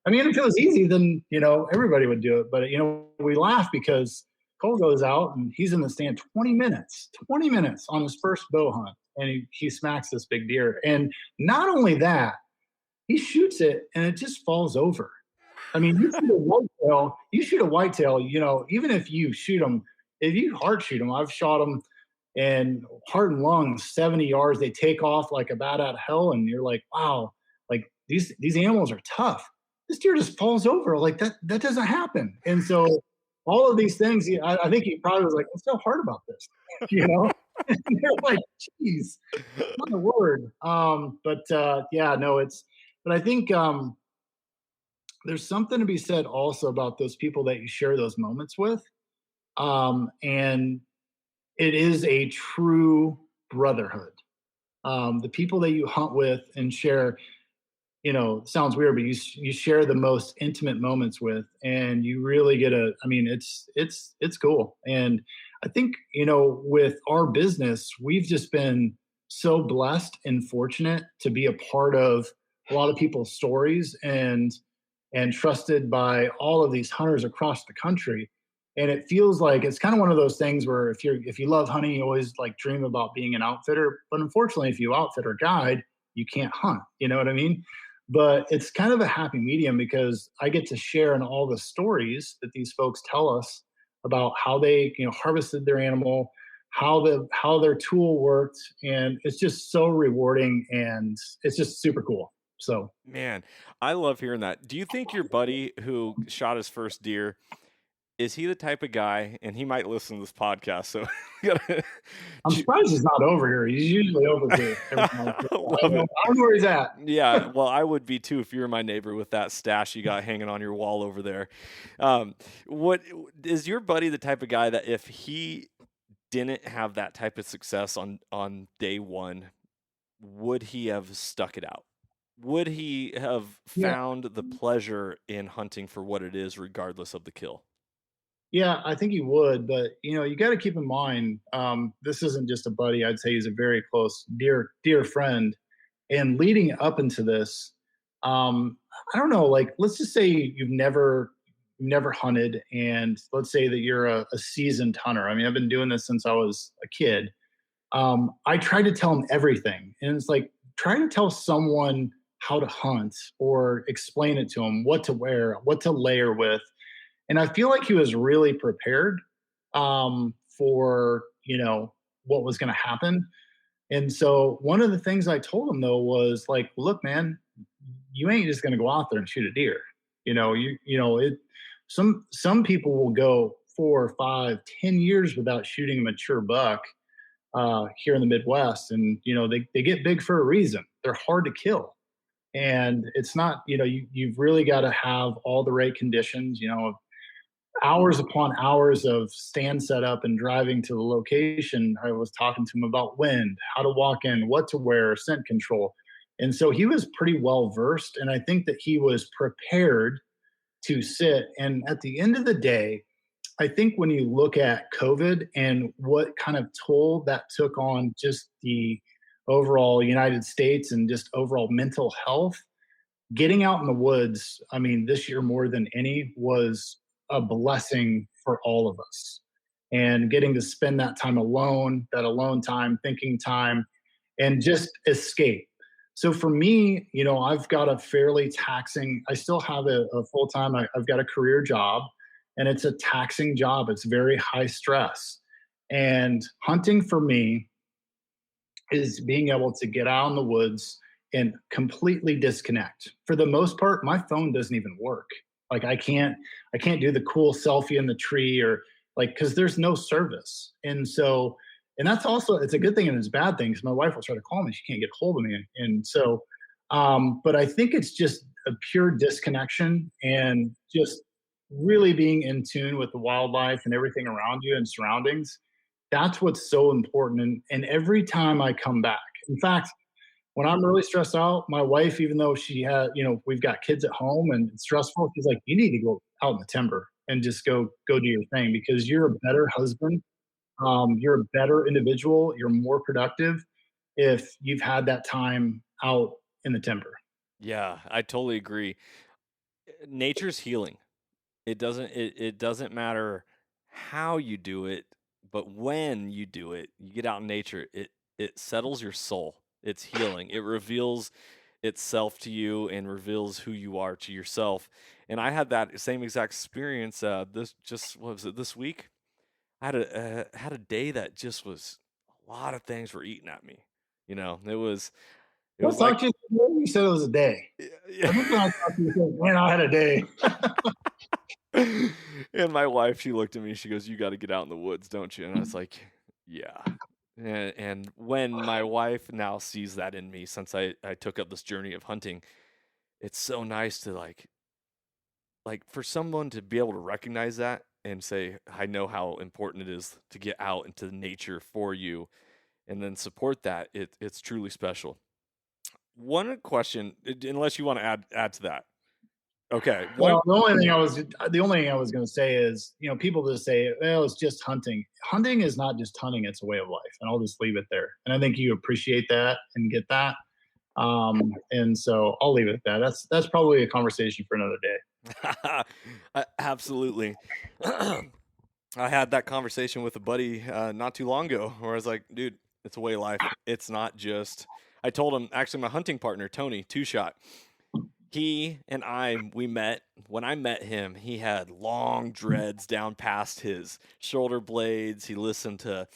I mean, if it was easy, then everybody would do it. But we laugh because Cole goes out and he's in the stand 20 minutes on his first bow hunt, and he smacks this big deer. And not only that, he shoots it and it just falls over. I mean, you shoot a whitetail, even if you shoot them, if you hard shoot them, I've shot them and heart and lungs, 70 yards, they take off like a bat out of hell. And you're like, wow, like these animals are tough. This deer just falls over. Like that doesn't happen. And so all of these things, I think he probably was like, what's so hard about this? And they're like, geez, not a word. Yeah, no, but I think there's something to be said also about those people that you share those moments with. And it is a true brotherhood. The people that you hunt with and share, sounds weird, but you share the most intimate moments with, and you really get it's cool. And I think, with our business, we've just been so blessed and fortunate to be a part of a lot of people's stories, and trusted by all of these hunters across the country. And it feels like it's kind of one of those things where if you love hunting, you always like dream about being an outfitter. But unfortunately, if you outfit or guide, you can't hunt. You know what I mean? But it's kind of a happy medium because I get to share in all the stories that these folks tell us about how they, harvested their animal, how their tool worked, and it's just so rewarding, and it's just super cool. So, Man, I love hearing that. Do you think your buddy who shot his first deer, is he the type of guy, and he might listen to this podcast, so I'm surprised he's not over here. He's usually over here. I don't know where he's at. Yeah, well, I would be too if you were my neighbor with that stash you got hanging on your wall over there. What is your buddy the type of guy that if he didn't have that type of success on day one, would he have stuck it out? Would he have found the pleasure in hunting for what it is, regardless of the kill? Yeah, I think he would, but you got to keep in mind, this isn't just a buddy. I'd say he's a very close, dear friend. And leading up into this, I don't know, like let's just say you've never hunted, and let's say that you're a seasoned hunter. I mean, I've been doing this since I was a kid. I try to tell him everything, and it's like trying to tell someone how to hunt or explain it to him, what to wear, what to layer with. And I feel like he was really prepared for, what was going to happen. And so one of the things I told him though was like, look, man, you ain't just going to go out there and shoot a deer. Some people will go 4, 5, 10 years without shooting a mature buck here in the Midwest. And, they get big for a reason. They're hard to kill. And it's not, you've really got to have all the right conditions, hours upon hours of stand setup and driving to the location. I was talking to him about wind, how to walk in, what to wear, scent control. And so he was pretty well versed. And I think that he was prepared to sit. And at the end of the day, I think when you look at COVID and what kind of toll that took on just the overall United States and just overall mental health, getting out in the woods, I mean, this year more than any was a blessing for all of us. And getting to spend that time alone, that alone time, thinking time, and just escape. So for me, I've got a fairly taxing, I still have a full-time, I've got a career job, and it's a taxing job. It's very high stress. And hunting for me is being able to get out in the woods and completely disconnect. For the most part, my phone doesn't even work. Like I can't do the cool selfie in the tree, or like, because there's no service. And that's also, it's a good thing and it's a bad thing, because my wife will try to call me, she can't get hold of me. And so but I think it's just a pure disconnection, and just really being in tune with the wildlife and everything around you and surroundings. That's what's so important. And every time I come back, in fact, when I'm really stressed out, my wife, even though she had, we've got kids at home and it's stressful, she's like, you need to go out in the timber and just go do your thing, because you're a better husband. You're a better individual. You're more productive if you've had that time out in the timber. Yeah, I totally agree. Nature's healing. It doesn't matter how you do it, but when you do it, you get out in nature, it settles your soul. It's healing. It reveals itself to you and reveals who you are to yourself. And I had that same exact experience this just what was it this week? I had a day that just was a lot of things were eating at me. It Let's was like talk to you. You said it was a day. yeah. Every time I talk to you, you say, man, I had a day. And my wife, she looked at me, she goes, "You got to get out in the woods, don't you?" And I was like, "Yeah." And when my wife now sees that in me, since I took up this journey of hunting, it's so nice to like for someone to be able to recognize that and say, "I know how important it is to get out into nature for you," and then support that. It's truly special. One question, unless you want to add to that. Okay, one. Well, the only thing I was going to say is, people just say, well, it's just hunting. Hunting is not just hunting; it's a way of life, and I'll just leave it there. And I think you appreciate that and get that. And so I'll leave it at that. That's probably a conversation for another day. Absolutely. I had that conversation with a buddy not too long ago where I was like, dude, it's a way of life. It's not just. I told him, actually, my hunting partner, Tony, Two Shot, he and we met. When I met him, he had long dreads down past his shoulder blades. He listened to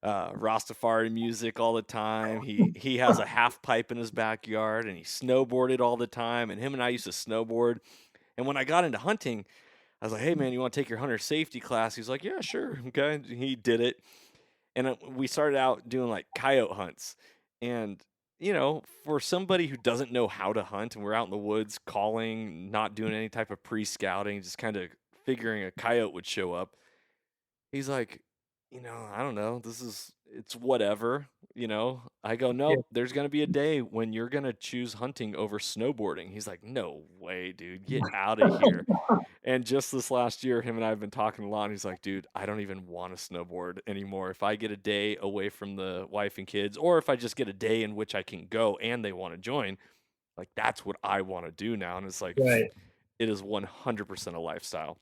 Rastafari music all the time. He has a half pipe in his backyard, and he snowboarded all the time. And him and I used to snowboard. And when I got into hunting, I was like, "Hey man, you want to take your hunter safety class?" He's like, "Yeah, sure." Okay, he did it, and we started out doing like coyote hunts. And for somebody who doesn't know how to hunt, and we're out in the woods calling, not doing any type of pre-scouting, just kind of figuring a coyote would show up, he's like, I don't know, it's whatever. I go, Yeah. nope, there's going to be a day when you're going to choose hunting over snowboarding. He's like, no way, dude, get out of here. And just this last year, him and I have been talking a lot, and he's like, dude, I don't even want to snowboard anymore. If I get a day away from the wife and kids, or if I just get a day in which I can go and they want to join, like that's what I want to do now. And it's like, Right. it is 100% a lifestyle.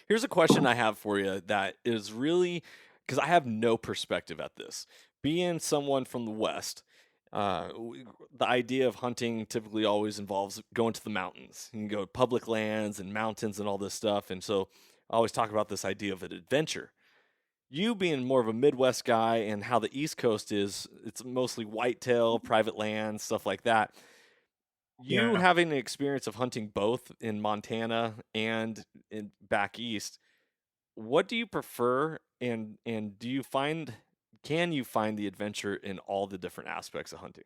Here's a question I have for you that is really because I have no perspective at this. Being someone from the West, the idea of hunting typically always involves going to the mountains. You can go to public lands and mountains and all this stuff. And so I always talk about this idea of an adventure. You being more of a Midwest guy and how the East Coast is, it's mostly whitetail, private land, stuff like that. You Yeah. having the experience of hunting both in Montana and in back east, what do you prefer, and can you find the adventure in all the different aspects of hunting?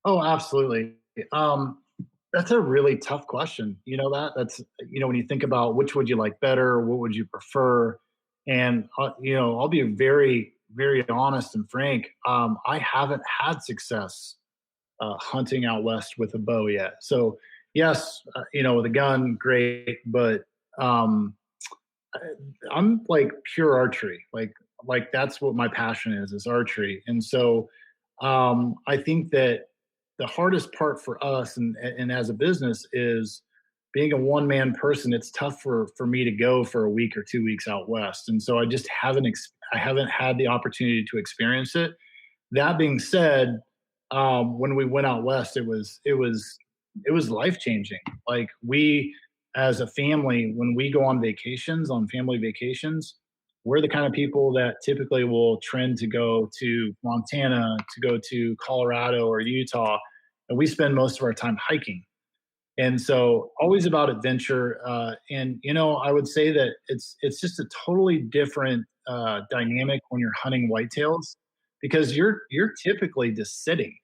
Oh, absolutely. That's a really tough question. When you think about which would you like better, what would you prefer, and I'll be very, very honest and frank. I haven't had success hunting out west with a bow yet. So yes, with a gun, great, but um, I'm like pure archery. Like that's what my passion is archery. And so I think that the hardest part for us and as a business is being a one man person. It's tough for me to go for a week or 2 weeks out west. And so I just haven't I haven't had the opportunity to experience it. That being said, when we went out west, it was life changing. Like we, as a family, when we go on vacations, on family vacations, we're the kind of people that typically will trend to go to Montana, to go to Colorado or Utah, and we spend most of our time hiking. And so always about adventure. And I would say that it's just a totally different dynamic when you're hunting whitetails, because you're typically just sitting,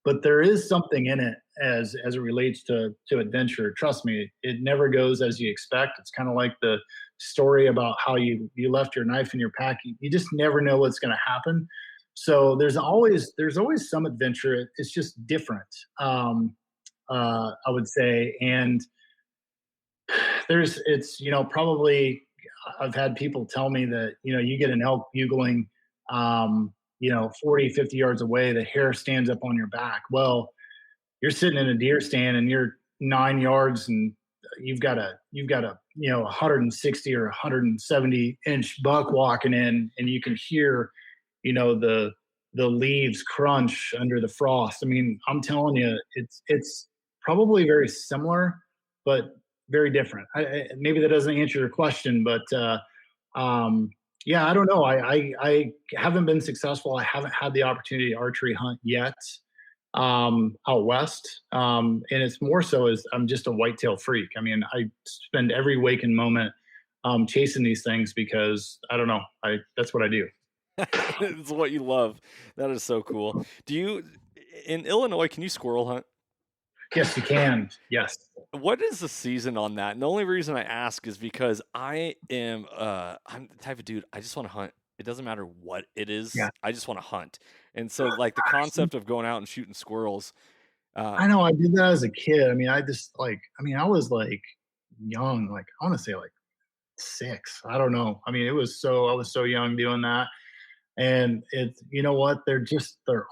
but there is something in it as it relates to adventure. Trust me, it never goes as you expect. It's kind of like the story about how you left your knife in your pack. You just never know what's going to happen. So there's always some adventure. It's just different. I would say. And it's, probably, I've had people tell me that, you get an elk bugling, 40, 50 yards away, the hair stands up on your back. Well, you're sitting in a deer stand and you're 9 yards and you've got a 160 or 170-inch buck walking in, and you can hear, the leaves crunch under the frost. I mean, I'm telling you, it's probably very similar, but very different. Maybe that doesn't answer your question, but yeah, I don't know. I haven't been successful. I haven't had the opportunity to archery hunt yet out west, and it's more so as I'm just a whitetail freak. I mean, I spend every waking moment chasing these things because I don't know. That's what I do. It's what you love. That is so cool. In Illinois, can you squirrel hunt? Yes, you can. Yes. What is the season on that? And the only reason I ask is because I'm the type of dude, I just want to hunt. It doesn't matter what it is. Yeah. I just want to hunt. And so like the concept of going out and shooting squirrels. I know I did that as a kid. I mean, I was like young, like I want to say like 6. I don't know. I mean, I was so young doing that. And you know what? They're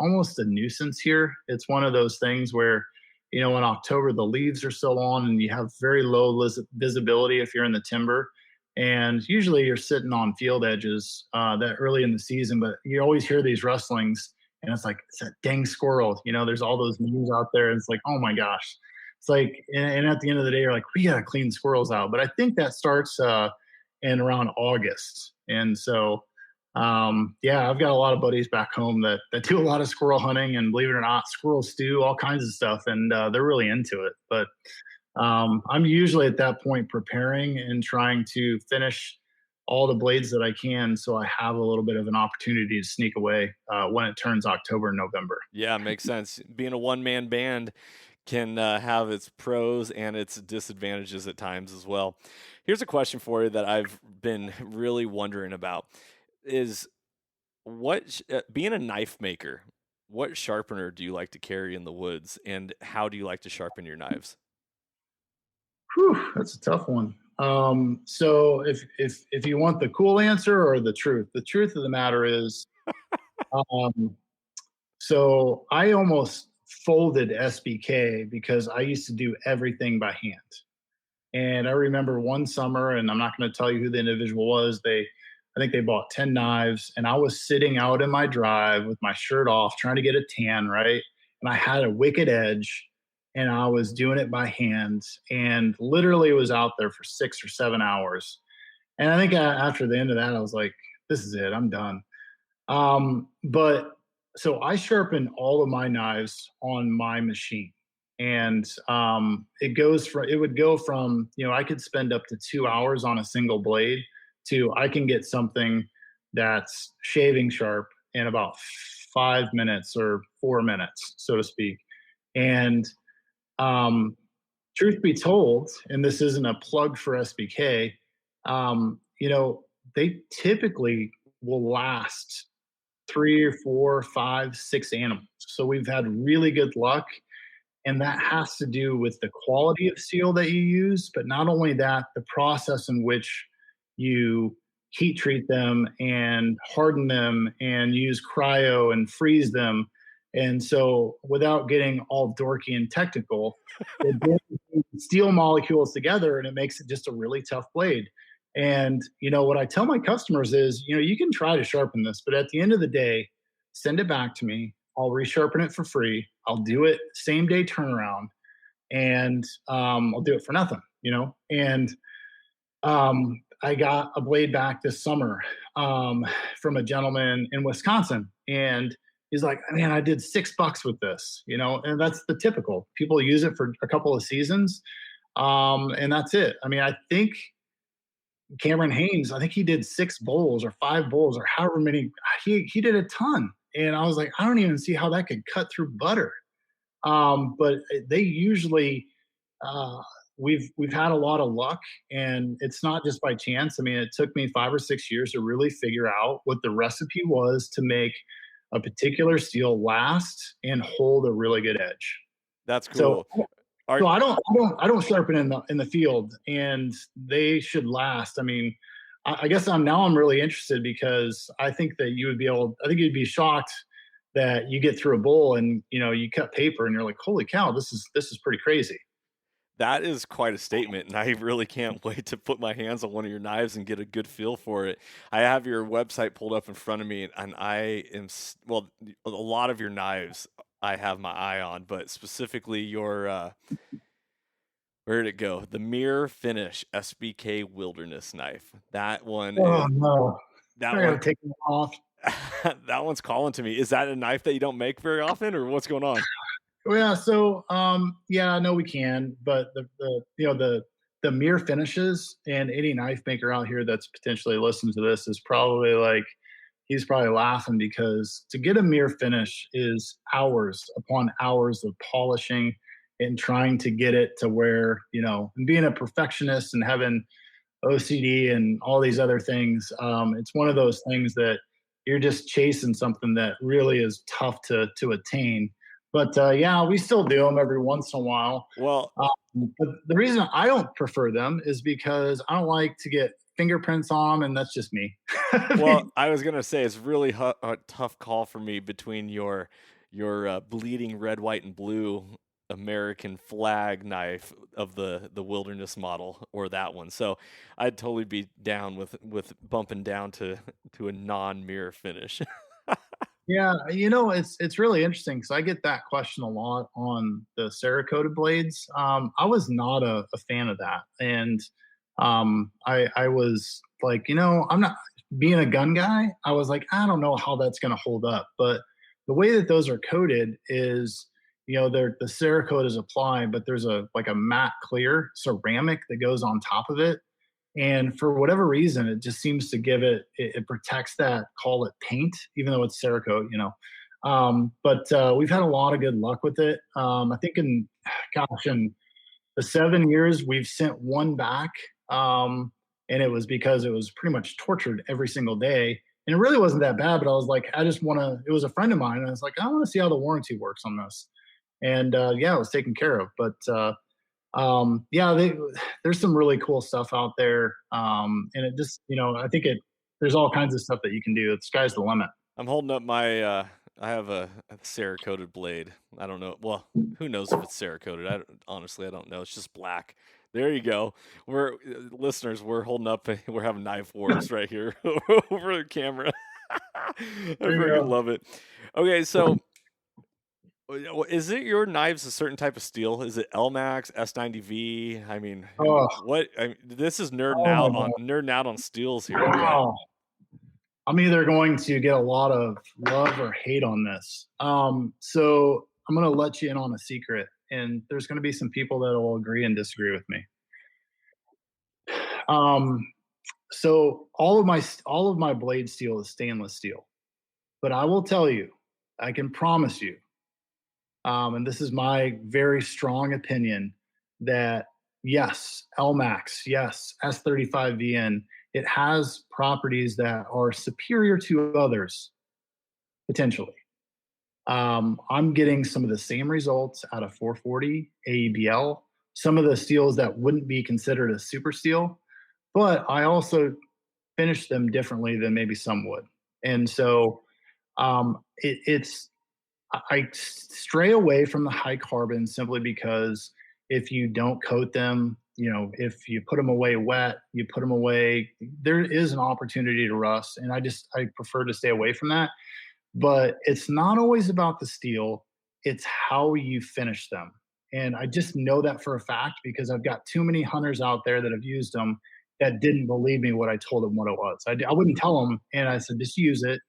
almost a nuisance here. It's one of those things where, in October, the leaves are still on and you have very low visibility if you're in the timber. And usually you're sitting on field edges that early in the season, but you always hear these rustlings and it's like, it's a dang squirrel. There's all those memes out there. And it's like, oh my gosh. It's like, and at the end of the day, you're like, we got to clean squirrels out. But I think that starts in around August. And so, yeah, I've got a lot of buddies back home that do a lot of squirrel hunting, and believe it or not, squirrel stew, all kinds of stuff. And they're really into it. But I'm usually at that point preparing and trying to finish all the blades that I can, so I have a little bit of an opportunity to sneak away when it turns October and November. Yeah, makes sense. Being a one-man band can have its pros and its disadvantages at times as well. Here's a question for you that I've been really wondering about is being a knife maker, what sharpener do you like to carry in the woods, and how do you like to sharpen your knives? Whew, that's a tough one. So if you want the cool answer or the truth of the matter is, so I almost folded SBK because I used to do everything by hand. And I remember one summer, and I'm not going to tell you who the individual was. I think they bought 10 knives, and I was sitting out in my drive with my shirt off, trying to get a tan, right? And I had a wicked edge, and I was doing it by hand, and literally was out there for 6 or 7 hours. And I think after the end of that, I was like, this is it, I'm done. But so I sharpen all of my knives on my machine. And it would go from, I could spend up to 2 hours on a single blade to I can get something that's shaving sharp in about 5 minutes or 4 minutes, so to speak. And truth be told, and this isn't a plug for SBK, they typically will last 3 or 4, 5, 6 animals. So we've had really good luck. And that has to do with the quality of steel that you use, but not only that, the process in which you heat treat them and harden them and use cryo and freeze them. And so without getting all dorky and technical, it brings steel molecules together and it makes it just a really tough blade. And, what I tell my customers is, you can try to sharpen this, but at the end of the day, send it back to me. I'll resharpen it for free. I'll do it same day turnaround, and I'll do it for nothing, you know. And I got a blade back this summer from a gentleman in Wisconsin, and he's like, "Man, I did $6 with this," you know, and that's the typical. People use it for a couple of seasons, and that's it. I mean, I think Cameron Haynes, I think he did 6 bowls or 5 bowls or however many. He did a ton, and I was like, I don't even see how that could cut through butter. But they usually uh, we've had a lot of luck, and it's not just by chance. I mean, it took me 5 or 6 years to really figure out what the recipe was to make a particular steel last and hold a really good edge. That's So cool. Are so I don't sharpen in the field, and they should last. I mean, I guess I'm really interested because I think that you would be able. I think you'd be shocked that you get through a bowl and you cut paper and you're like, holy cow, this is pretty crazy. That is quite a statement, and I really can't wait to put my hands on one of your knives and get a good feel for it. I have your website pulled up in front of me, and I am well. A lot of your knives I have my eye on, but specifically your where did it go? The Mirror Finish SBK Wilderness knife. That one Oh is no, that I gotta one. take them off. That one's calling to me. Is that a knife that you don't make very often, or what's going on? Well, yeah, so yeah, no, we can, but the mere finishes, and any knife maker out here that's potentially listening to this is probably like, he's probably laughing, because to get a mere finish is hours upon hours of polishing and trying to get it to where, and being a perfectionist and having OCD and all these other things. It's one of those things that you're just chasing something that really is tough to attain. But yeah, we still do them every once in a while. Well, But the reason I don't prefer them is because I don't like to get fingerprints on them, and that's just me. well, I was gonna say it's really a tough call for me between your bleeding red, white, and blue American flag knife of the wilderness model or that one. So I'd totally be down with bumping down to a non-mirror finish. Yeah, it's really interesting because I get that question a lot on the Cerakoted blades. I was not a fan of that, and I was like, I'm not, being a gun guy. I was like, I don't know how that's going to hold up, but the way that those are coated is, they're the Cerakote is applied, but there's a matte clear ceramic that goes on top of it, and for whatever reason, it just seems to give it protects that, call it paint, even though it's Cerakote, but we've had a lot of good luck with it. I think in the 7 years we've sent one back, and it was because it was pretty much tortured every single day, and it really wasn't that bad, but I was like, I just want to, it was a friend of mine, and I was like, I want to see how the warranty works on this. And yeah, it was taken care of. But yeah, there's some really cool stuff out there, and it just, I think there's all kinds of stuff that you can do. The sky's the limit. I'm holding up my I have a Cerakoted blade. I don't know. Well, who knows if it's Cerakoted? Honestly, I don't know. It's just black. There you go. We're listeners. We're holding up. We're having knife wars right here over the camera. I freaking love it. Okay, so is it your knives a certain type of steel? Is it LMAX, S90V? I mean, Oh, this is oh my nerding out on steels here. But wow. I'm either going to get a lot of love or hate on this. So I'm going to let you in on a secret, and there's going to be some people that will agree and disagree with me. Um, so all of my blade steel is stainless steel, but I will tell you, I can promise you, and this is my very strong opinion, that yes, LMAX, yes, S35VN, it has properties that are superior to others potentially. I'm getting some of the same results out of 440 AEBL, some of the steels that wouldn't be considered a super steel, but I also finish them differently than maybe some would. And so it's I stray away from the high carbon simply because if you don't coat them, if you put them away wet, you put them away, there is an opportunity to rust. And I prefer to stay away from that. but it's not always about the steel. It's how you finish them. And I just know that for a fact because I've got too many hunters out there that have used them that didn't believe me what I told them what it was. I wouldn't tell them, and I said, just use it.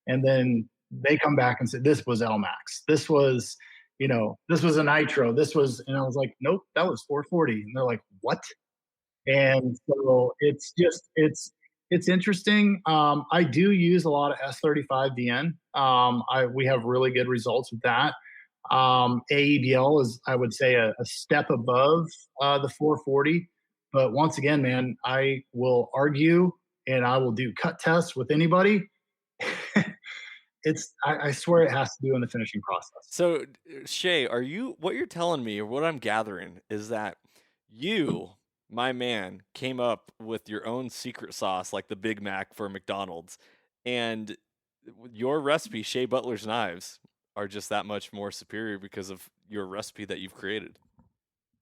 And then they come back and say, this was LMAX. This was, this was a nitro. This was, and I was like, nope, that was 440. And they're like, what? And so it's just it's interesting. I do use a lot of S35 VN. We have really good results with that. AEBL is, I would say, a step above the 440. But once again, man, I will argue and I will do cut tests with anybody. I swear it has to do in the finishing process. So, Shay, what you're telling me, or what I'm gathering, is that you, my man, came up with your own secret sauce, like the Big Mac for McDonald's, and your recipe, Shay Butler's knives, are just that much more superior because of your recipe that you've created.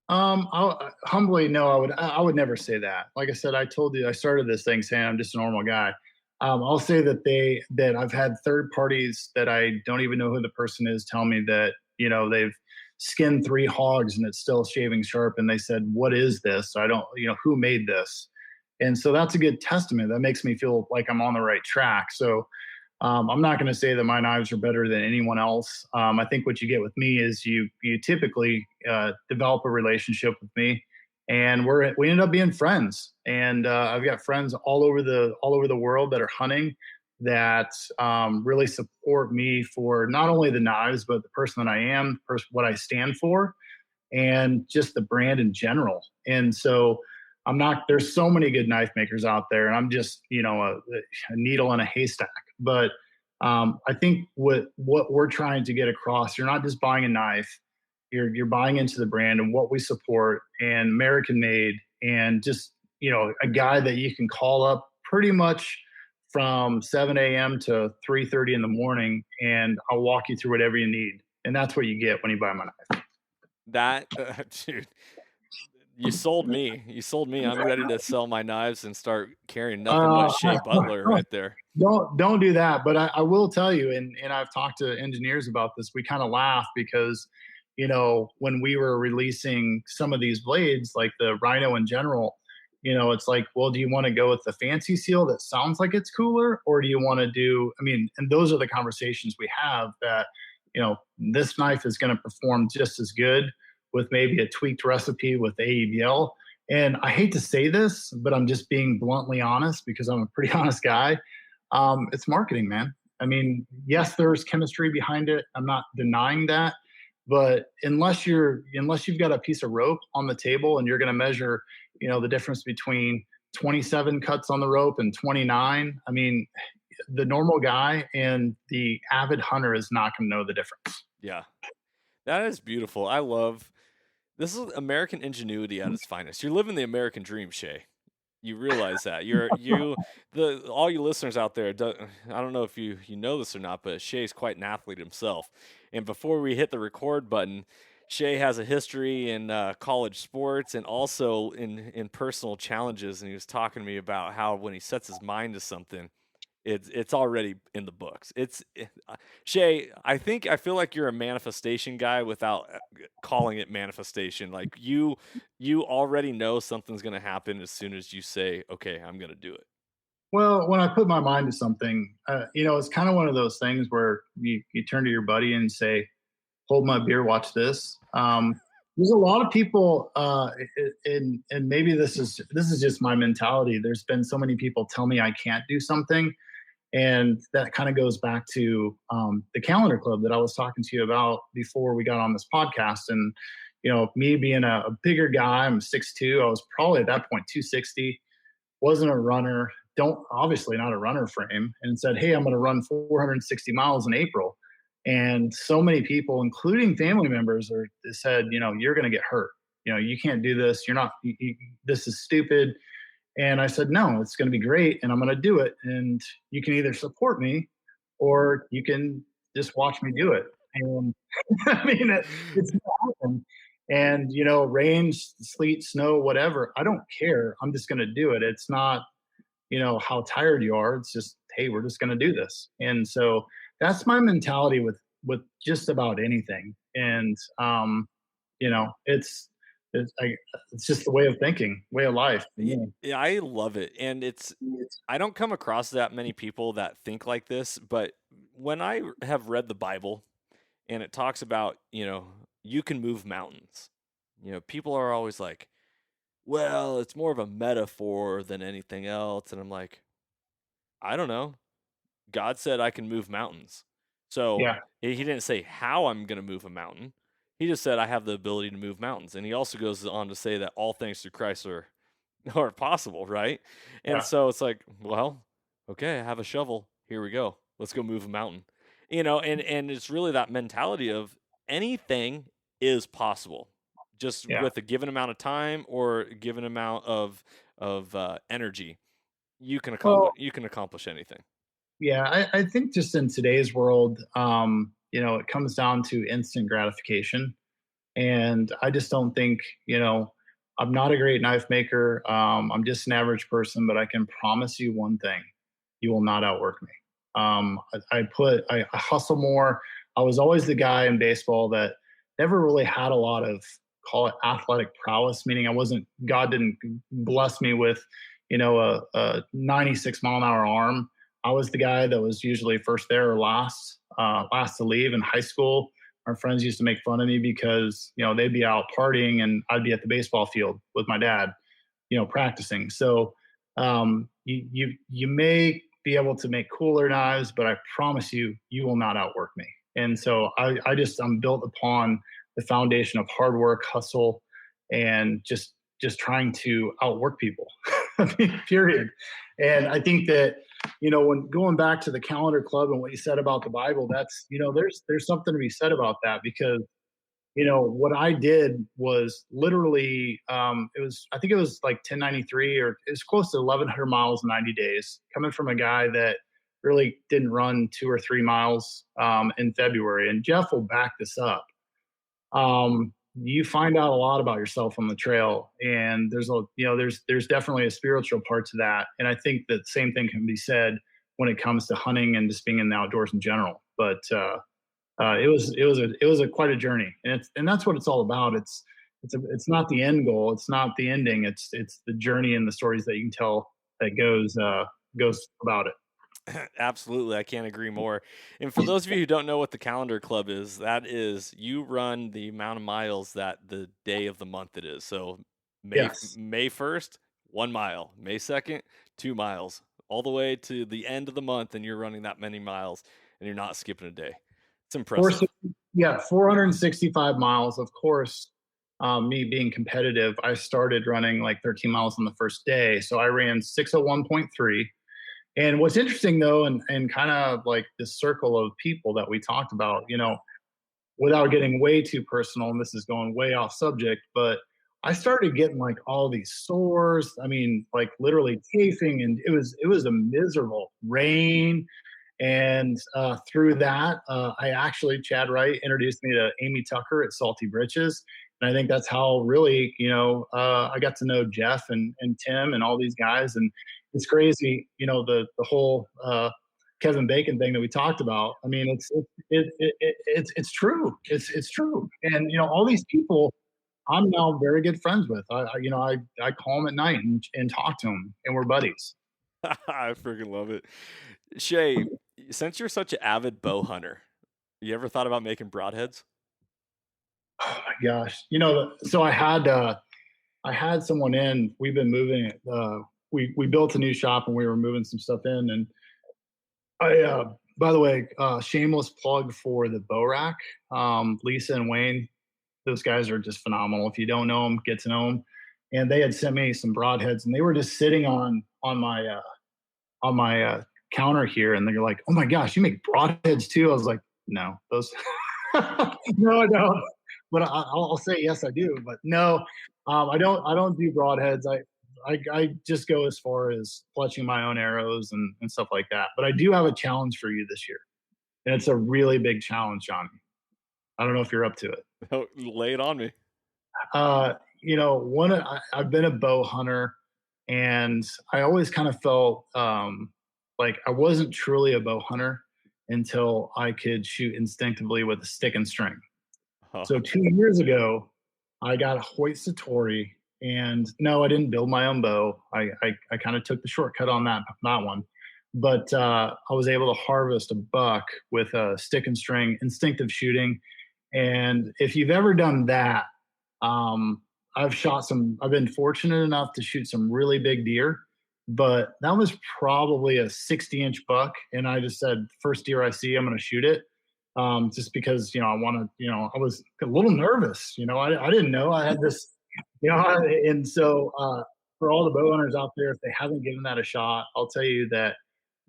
Humbly, no, I would never say that. Like I said, I told you I started this thing saying I'm just a normal guy. I'll say that I've had third parties that I don't even know who the person is tell me that they've skinned 3 hogs and it's still shaving sharp, and they said, "What is this?" I don't, who made this, and so that's a good testament. That makes me feel like I'm on the right track. So I'm not going to say that my knives are better than anyone else. I think what you get with me is you typically develop a relationship with me, and we end up being friends. And I've got friends all over the world that are hunting that really support me for not only the knives but the person that I am, what I stand for, and just the brand in general. And so there's so many good knife makers out there, and I'm just a needle in a haystack. But I think what we're trying to get across, you're not just buying a knife, you're buying into the brand and what we support, and American made, and just a guy that you can call up pretty much from 7 a.m. to 3:30 in the morning, and I'll walk you through whatever you need. And that's what you get when you buy my knife. That dude, you sold me. You sold me. I'm ready to sell my knives and start carrying nothing but Shay Butler right there. Don't do that. But I will tell you, and I've talked to engineers about this. We kind of laugh because, when we were releasing some of these blades, like the Rhino in general, it's like, well, do you want to go with the fancy seal that sounds like it's cooler, or do you want to do? I mean, and those are the conversations we have. That this knife is going to perform just as good with maybe a tweaked recipe with AEBL. And I hate to say this, but I'm just being bluntly honest because I'm a pretty honest guy. It's marketing, man. I mean, yes, there's chemistry behind it. I'm not denying that. But unless you've got a piece of rope on the table and you're going to measure, the difference between 27 cuts on the rope and 29, I mean, the normal guy and the avid hunter is not going to know the difference. Yeah, that is beautiful. I love this is American ingenuity at its finest. You're living the American dream, Shay. You realize that all you listeners out there. I don't know if you know this or not, but Shay's quite an athlete himself. And before we hit the record button, Shay has a history in college sports and also in personal challenges. And he was talking to me about how when he sets his mind to something, it's already in the books. Shay, I feel like you're a manifestation guy without calling it manifestation. Like you already know something's going to happen as soon as you say, okay, I'm going to do it. Well, when I put my mind to something, it's kind of one of those things where you turn to your buddy and say, hold my beer, watch this. There's a lot of people, and maybe this is just my mentality. There's been so many people tell me I can't do something. And that kind of goes back to the calendar club that I was talking to you about before we got on this podcast. And, me being a bigger guy, I'm 6'2". I was probably at that point 260, wasn't a runner, obviously not a runner frame, and said, hey, I'm going to run 460 miles in April. And so many people, including family members, said, you're going to get hurt. You can't do this. You're not, this is stupid. And I said, no, it's going to be great. And I'm going to do it. And you can either support me or you can just watch me do it. And I mean, it's going to happen. And, rain, sleet, snow, whatever, I don't care. I'm just going to do it. It's not, how tired you are. It's just, hey, we're just going to do this. And so that's my mentality with just about anything. And you know, it's just the way of thinking, way of life for me. Yeah, I love it. And I don't come across that many people that think like this, but when I have read the Bible and it talks about, you can move mountains, people are always like, well, it's more of a metaphor than anything else. And I'm like, I don't know. God said I can move mountains. So Yeah, he didn't say how I'm going to move a mountain. He just said I have the ability to move mountains. And he also goes on to say that all things through Christ are possible, right? And yeah. so it's like, well, okay, I have a shovel. Here we go. Let's go move a mountain. And it's really that mentality of anything is possible, just Yeah. with a given amount of time or a given amount of energy. Well, You can accomplish anything. yeah, I think just in today's world, it comes down to instant gratification. And I just don't think, I'm not a great knife maker. I'm just an average person, but I can promise you one thing: you will not outwork me. I hustle more. I was always the guy in baseball that never really had a lot of, call it, athletic prowess, meaning God didn't bless me with, a 96-mile-an-hour arm. I was the guy that was usually first there or last to leave in high school. Our friends used to make fun of me because, they'd be out partying and I'd be at the baseball field with my dad, practicing. So you may be able to make cooler knives, but I promise you, you will not outwork me. And so I'm built upon the foundation of hard work, hustle, and just trying to outwork people. I mean, period. And I think that, when going back to the calendar club and what you said about the Bible, that's, there's something to be said about that, because what I did was literally, I think it was like 1093, or it was close to 1100 miles in 90 days, coming from a guy that really didn't run 2 or 3 miles in February. And Jeff will back this up. You find out a lot about yourself on the trail, and there's definitely a spiritual part to that. And I think that same thing can be said when it comes to hunting and just being in the outdoors in general. But it was quite a journey, and that's what it's all about. It's not the end goal, it's not the ending. It's the journey and the stories that you can tell that goes about it. Absolutely, I can't agree more. And for those of you who don't know what the calendar club is, that is you run the amount of miles that the day of the month it is. So Yes, May 1st, 1 mile, May 2nd, 2 miles, all the way to the end of the month, and you're running that many miles and you're not skipping a day. It's impressive. 465 miles. Of course, me being competitive, I started running like 13 miles on the first day, so I ran 601.3. And what's interesting though, and kind of like this circle of people that we talked about, without getting way too personal, and this is going way off subject, but I started getting like all these sores. I mean, like literally chafing, and it was a miserable rain. And through that, I actually, Chad Wright introduced me to Amy Tucker at Salty Britches. And I think that's how really, I got to know Jeff and Tim and all these guys. And it's crazy, the whole Kevin Bacon thing that we talked about. I mean, it's true. It's true. And, all these people I'm now very good friends with. I call them at night and talk to them, and we're buddies. I freaking love it. Shay, since you're such an avid bow hunter, you ever thought about making broadheads? Oh my gosh. So I had someone in. We've been moving it. We built a new shop and we were moving some stuff in. And by the way, shameless plug for the bow rack. Lisa and Wayne, those guys are just phenomenal. If you don't know them, get to know them. And they had sent me some broadheads, and they were just sitting on my counter here, and they're like, "Oh my gosh, you make broadheads too?" I was like, "No, those, no, I don't." But I'll say yes, I do. But no, I don't. I don't do broadheads. I just go as far as fletching my own arrows and stuff like that. But I do have a challenge for you this year, and it's a really big challenge, Johnny. I don't know if you're up to it. Lay it on me. I've been a bow hunter, and I always kind of felt like I wasn't truly a bow hunter until I could shoot instinctively with a stick and string. So Oh, 2 years ago, I got a Hoyt Satori, and no, I didn't build my own bow. I kind of took the shortcut on that one, but I was able to harvest a buck with a stick and string, instinctive shooting. And if you've ever done that, um, I've shot some. I've been fortunate enough to shoot some really big deer, but that was probably a 60-inch buck, and I just said, first deer I see, I'm going to shoot it, just because I want to. I was a little nervous. I didn't know I had this. And so for all the bow hunters out there, if they haven't given that a shot, I'll tell you that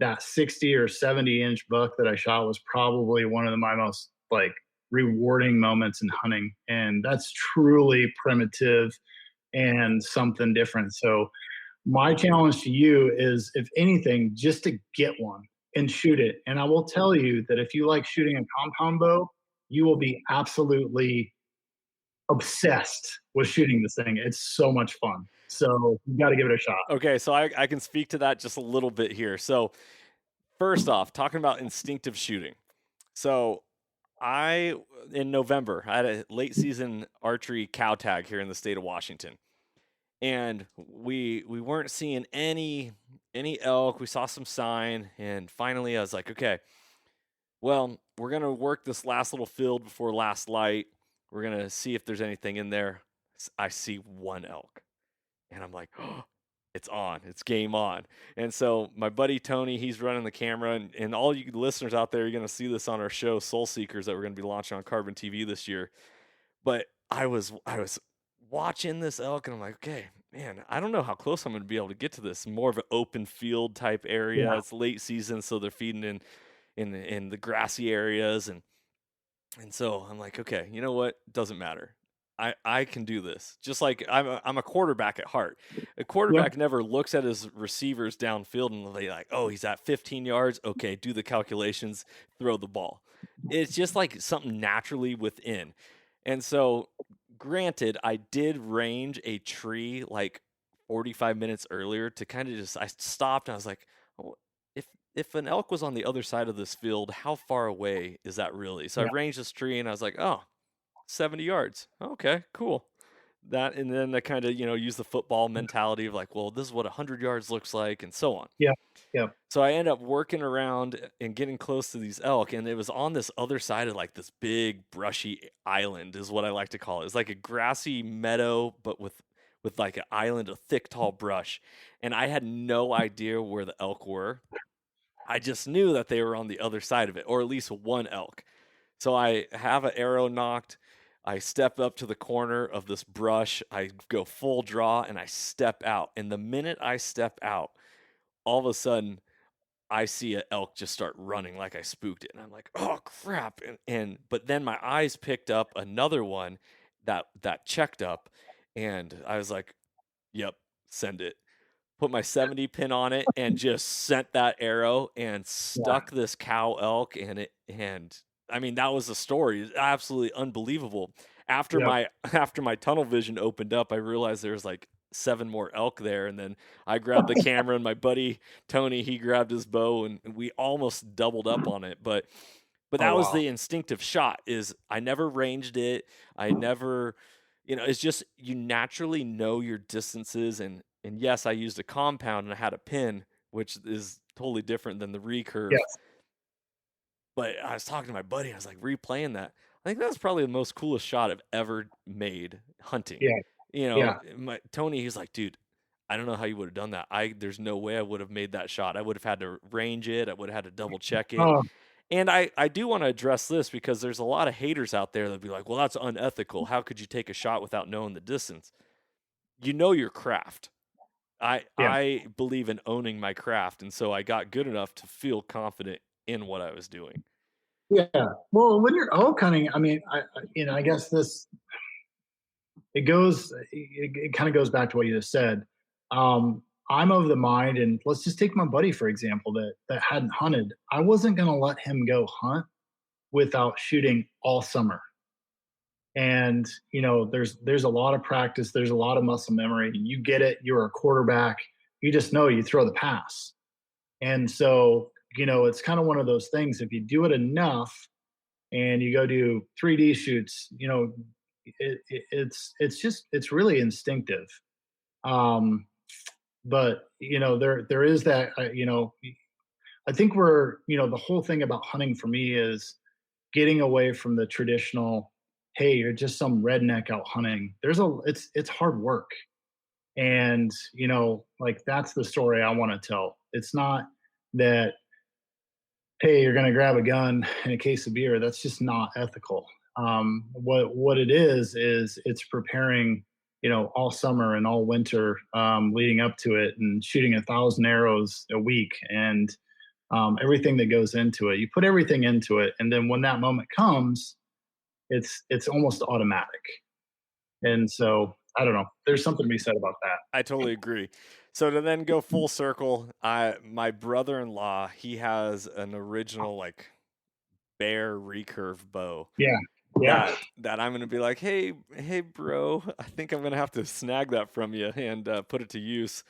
that 60 or 70-inch buck that I shot was probably one of my most like rewarding moments in hunting, and that's truly primitive and something different. So my challenge to you is, if anything, just to get one and shoot it. And I will tell you that if you like shooting a compound bow, you will be absolutely obsessed with shooting this thing. It's so much fun. So you got to give it a shot. okay. So I can speak to that just a little bit here. So first off, talking about instinctive shooting. So in November, I had a late season archery cow tag here in the state of Washington, and we weren't seeing any elk. We saw some sign, and finally I was like, okay, well, we're gonna work this last little field before last light. We're gonna see if there's anything in there. I see one elk, and I'm like, oh, it's on. It's game on. And so my buddy Tony, he's running the camera, and all you listeners out there, you're going to see this on our show, Soul Seekers, that we're going to be launching on Carbon TV this year. But I was watching this elk, and I'm like, okay, man, I don't know how close I'm going to be able to get to this. More of an open field type area. Yeah. It's late season, so they're feeding in the grassy areas, and so I'm like, okay, you know what? Doesn't matter. I can do this. Just like I'm a quarterback at heart. A quarterback never looks at his receivers downfield and they like, oh, he's at 15 yards. Okay, do the calculations, throw the ball. It's just like something naturally within. And so, granted, I did range a tree like 45 minutes earlier to kind of I stopped and I was like, oh, if an elk was on the other side of this field, how far away is that really? So I ranged this tree and I was like, oh, 70 yards. Okay, cool. And then I kind of, use the football mentality of like, well, this is what 100 yards looks like, and so on. Yeah. Yeah. So I end up working around and getting close to these elk, and it was on this other side of like this big brushy island, is what I like to call it. It's like a grassy meadow, but with like an island of thick, tall brush. And I had no idea where the elk were. I just knew that they were on the other side of it, or at least one elk. So I have an arrow knocked. I step up to the corner of this brush. I go full draw and I step out. And the minute I step out, all of a sudden I see an elk just start running like I spooked it. And I'm like, oh crap. But then my eyes picked up another one that checked up. And I was like, yep, send it. Put my 70 pin on it and just sent that arrow and stuck this cow elk and I mean, that was the story. It's absolutely unbelievable. After my tunnel vision opened up, I realized there was like 7 more elk there, and then I grabbed the camera, and my buddy Tony, he grabbed his bow, and we almost doubled up on it. But that was the instinctive shot. Is I never ranged it. I never, it's just you naturally know your distances, and yes, I used a compound and I had a pin, which is totally different than the recurve. Yes. But I was talking to my buddy, I was like replaying that. I think that's probably the most coolest shot I've ever made hunting. Yeah. Tony, he's like, dude, I don't know how you would have done that. There's no way I would have made that shot. I would have had to range it. I would have had to double check it. Oh. And I do want to address this because there's a lot of haters out there that'll be like, well, that's unethical. How could you take a shot without knowing the distance? You know your craft. I believe in owning my craft, and so I got good enough to feel confident in what I was doing. Yeah. Well, when you're elk hunting, I mean, I guess it kind of goes back to what you just said. I'm of the mind, and let's just take my buddy, for example, that hadn't hunted. I wasn't going to let him go hunt without shooting all summer. And, there's a lot of practice. There's a lot of muscle memory. You get it. You're a quarterback. You just know you throw the pass. And so it's kind of one of those things. If you do it enough and you go do 3D shoots, it's really instinctive. Um, but there is that, I think the whole thing about hunting for me is getting away from the traditional, hey, you're just some redneck out hunting. It's hard work. And, like that's the story I want to tell. It's not that, hey, you're going to grab a gun and a case of beer. That's just not ethical. What it is it's preparing, all summer and all winter, leading up to it, and shooting 1,000 arrows a week, and everything that goes into it. You put everything into it, and then when that moment comes, it's almost automatic. And so I don't know. There's something to be said about that. I totally agree. So to then go full circle, my brother-in-law, he has an original like bear recurve bow. Yeah. Yeah. That I'm gonna be like, hey, bro, I think I'm gonna have to snag that from you and put it to use.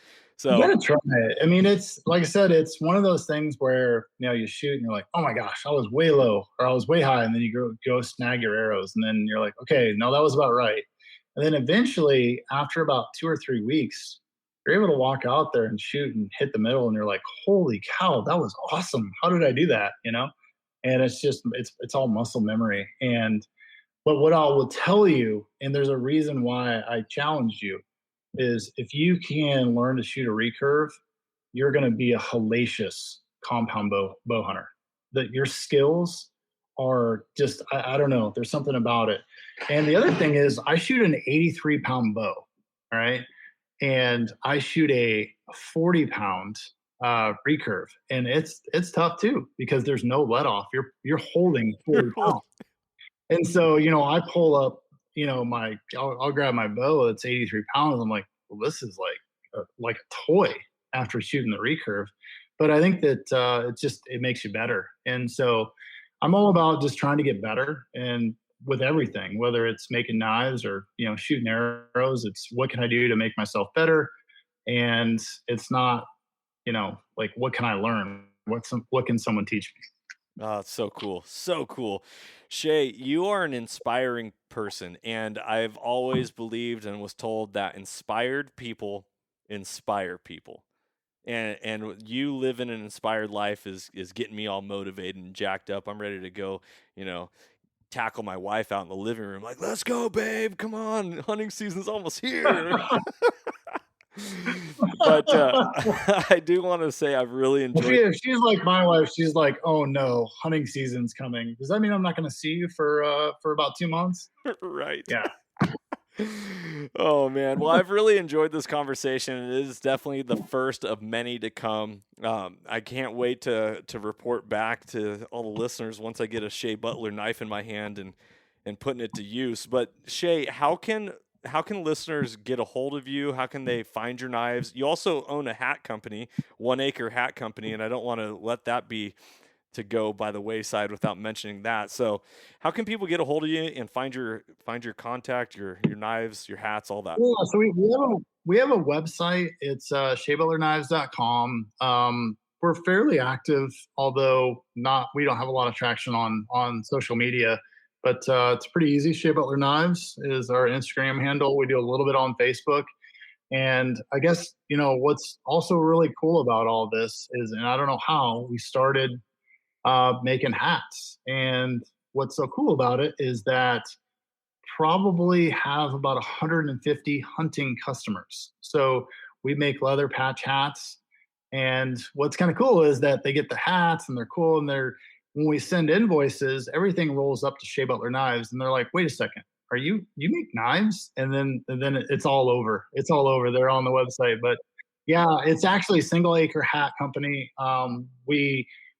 You So gotta try it. I mean, it's like I said, it's one of those things where you shoot and you're like, oh my gosh, I was way low or I was way high, and then you go snag your arrows, and then you're like, okay, no, that was about right. And then eventually, after about 2 or 3 weeks, you're able to walk out there and shoot and hit the middle, and you're like, holy cow, that was awesome. How did I do that? And it's all muscle memory. And but what I will tell you, and there's a reason why I challenged you, is if you can learn to shoot a recurve, you're going to be a hellacious compound bow hunter. That your skills are just, I don't know, there's something about it. And the other thing is, I shoot an 83-pound bow, all right, and I shoot a 40-pound recurve, and it's tough too because there's no let off. You're holding 40 pounds. And so, I pull up, I'll grab my bow that's 83 pounds. I'm like, well, this is like a toy after shooting the recurve. But I think that it makes you better. And so I'm all about just trying to get better, and with everything, whether it's making knives or, shooting arrows, it's what can I do to make myself better? And it's not, like, what can I learn? What can someone teach me? oh, it's so cool. So cool. Shay, you are an inspiring person, and I've always believed and was told that inspired people inspire people. And you living an inspired life is getting me all motivated and jacked up. I'm ready to go, tackle my wife out in the living room like, "Let's go, babe. Come on. Hunting season's almost here." But I do want to say I've really enjoyed. If she's like my wife, she's like, "Oh no, hunting season's coming. Does that mean I'm not going to see you for about 2 months?" Right. Yeah. Oh man. Well, I've really enjoyed this conversation. It is definitely the first of many to come. I can't wait to report back to all the listeners once I get a Shay Butler knife in my hand and putting it to use. But Shay, how can listeners get a hold of you? How can they find your knives? You also own a hat company, 1 Acre Hat Company, and I don't want to let that be to go by the wayside without mentioning that. So how can people get a hold of you and find your contact, your knives, your hats, all that? Yeah, so we have a website. It's shaybutlerknives.com. We're fairly active, although we don't have a lot of traction on social media, but it's pretty easy. Shay Butler Knives is our Instagram handle. We do a little bit on Facebook. And I guess, what's also really cool about all this is, and I don't know how, we started making hats. And what's so cool about it is that probably have about 150 hunting customers. So we make leather patch hats. And what's kind of cool is that they get the hats and they're cool. And when we send invoices, everything rolls up to Shay Butler Knives. And they're like, wait a second, you make knives? And then it's all over. It's all over. They're on the website. But yeah, it's actually a single acre hat company.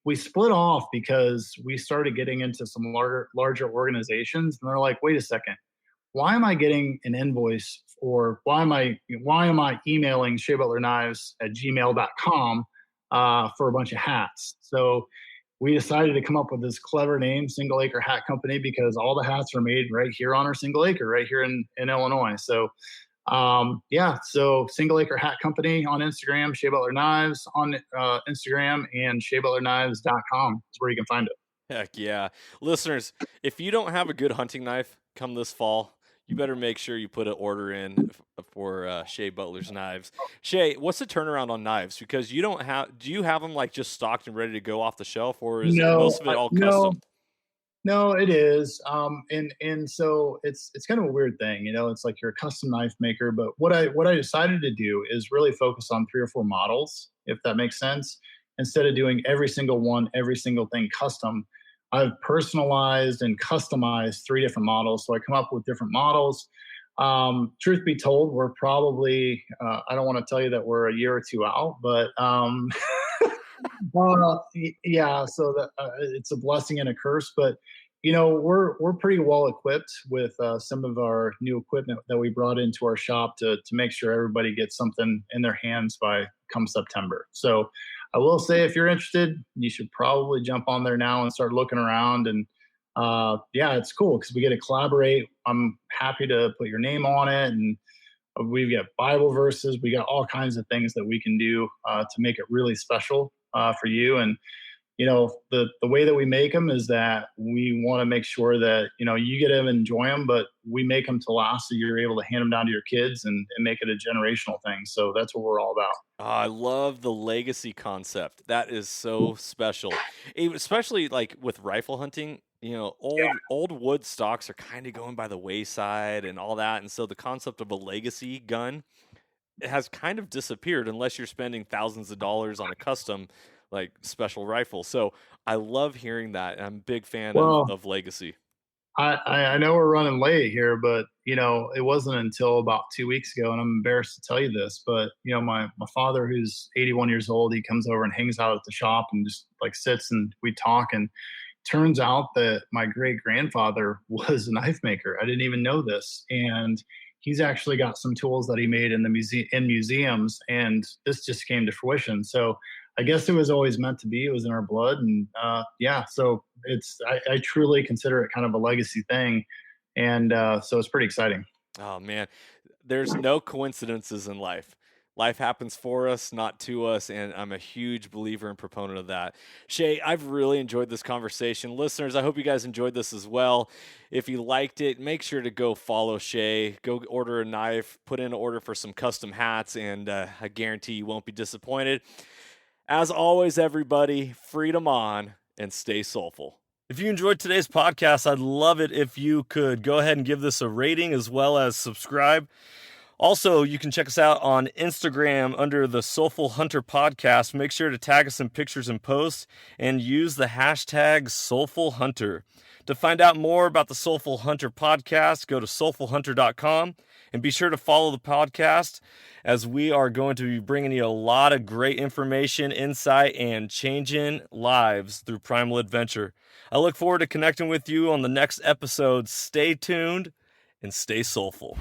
We split off because we started getting into some larger organizations, and they're like, wait a second, why am I getting an invoice, or why am I emailing shaybutlerknives@gmail.com for a bunch of hats? So we decided to come up with this clever name, Single Acre Hat Company, because all the hats are made right here on our single acre, right here in Illinois. So Yeah, so Single Acre Hat Company on Instagram, Shay Butler Knives on Instagram, and shaybutlerknives.com is where you can find it. Heck yeah. Listeners, if you don't have a good hunting knife come this fall, you better make sure you put an order in for Shay Butler's knives. Shay, what's the turnaround on knives? Because you don't have, do you have them like just stocked and ready to go off the shelf, or is No, most of it all no, custom? no, it is. And so it's kind of a weird thing, you know. It's like you're a custom knife maker, but what I decided to do is really focus on 3 or 4 models, if that makes sense. Instead of doing every single one, every single thing custom, I've personalized and customized 3 different models. So I come up with different models. Truth be told, we're probably I don't want to tell you that we're a year or two out, but yeah, so that it's a blessing and a curse, but you know, we're pretty well equipped with some of our new equipment that we brought into our shop to make sure everybody gets something in their hands by come September. So I will say, if you're interested, you should probably jump on there now and start looking around. And yeah, it's cool because we get to collaborate. I'm happy to put your name on it, and we've got Bible verses. We got all kinds of things that we can do to make it really special for you. And you know, the way that we make them is that we want to make sure that you know you get to enjoy them, but we make them to last, so you're able to hand them down to your kids and make it a generational thing. So that's what we're all about. I love the legacy concept. That is so special. Especially like with rifle hunting, you know, old wood stocks are kind of going by the wayside and all that. And so the concept of a legacy gun has kind of disappeared unless you're spending thousands of dollars on a custom like special rifle. So I love hearing that. I'm a big fan Well, of legacy. I know we're running late here, but you know, it wasn't until about 2 weeks ago, and I'm embarrassed to tell you this, but you know, my father, who's 81 years old, he comes over and hangs out at the shop and just like sits and we talk. And turns out that my great grandfather was a knife maker. I didn't even know this, and he's actually got some tools that he made in the museums, and this just came to fruition. So I guess it was always meant to be. It was in our blood, and yeah. So I truly consider it kind of a legacy thing, and so it's pretty exciting. Oh man, there's no coincidences in life. Life happens for us, not to us, and I'm a huge believer and proponent of that. Shay, I've really enjoyed this conversation. Listeners, I hope you guys enjoyed this as well. If you liked it, make sure to go follow Shay, go order a knife, put in an order for some custom hats, and I guarantee you won't be disappointed. As always, everybody, freedom on and stay soulful. If you enjoyed today's podcast, I'd love it if you could go ahead and give this a rating as well as subscribe. Also, you can check us out on Instagram under the Soulful Hunter Podcast. Make sure to tag us in pictures and posts and use the hashtag Soulful Hunter. To find out more about the Soulful Hunter Podcast, go to soulfulhunter.com and be sure to follow the podcast as we are going to be bringing you a lot of great information, insight, and changing lives through primal adventure. I look forward to connecting with you on the next episode. Stay tuned and stay soulful.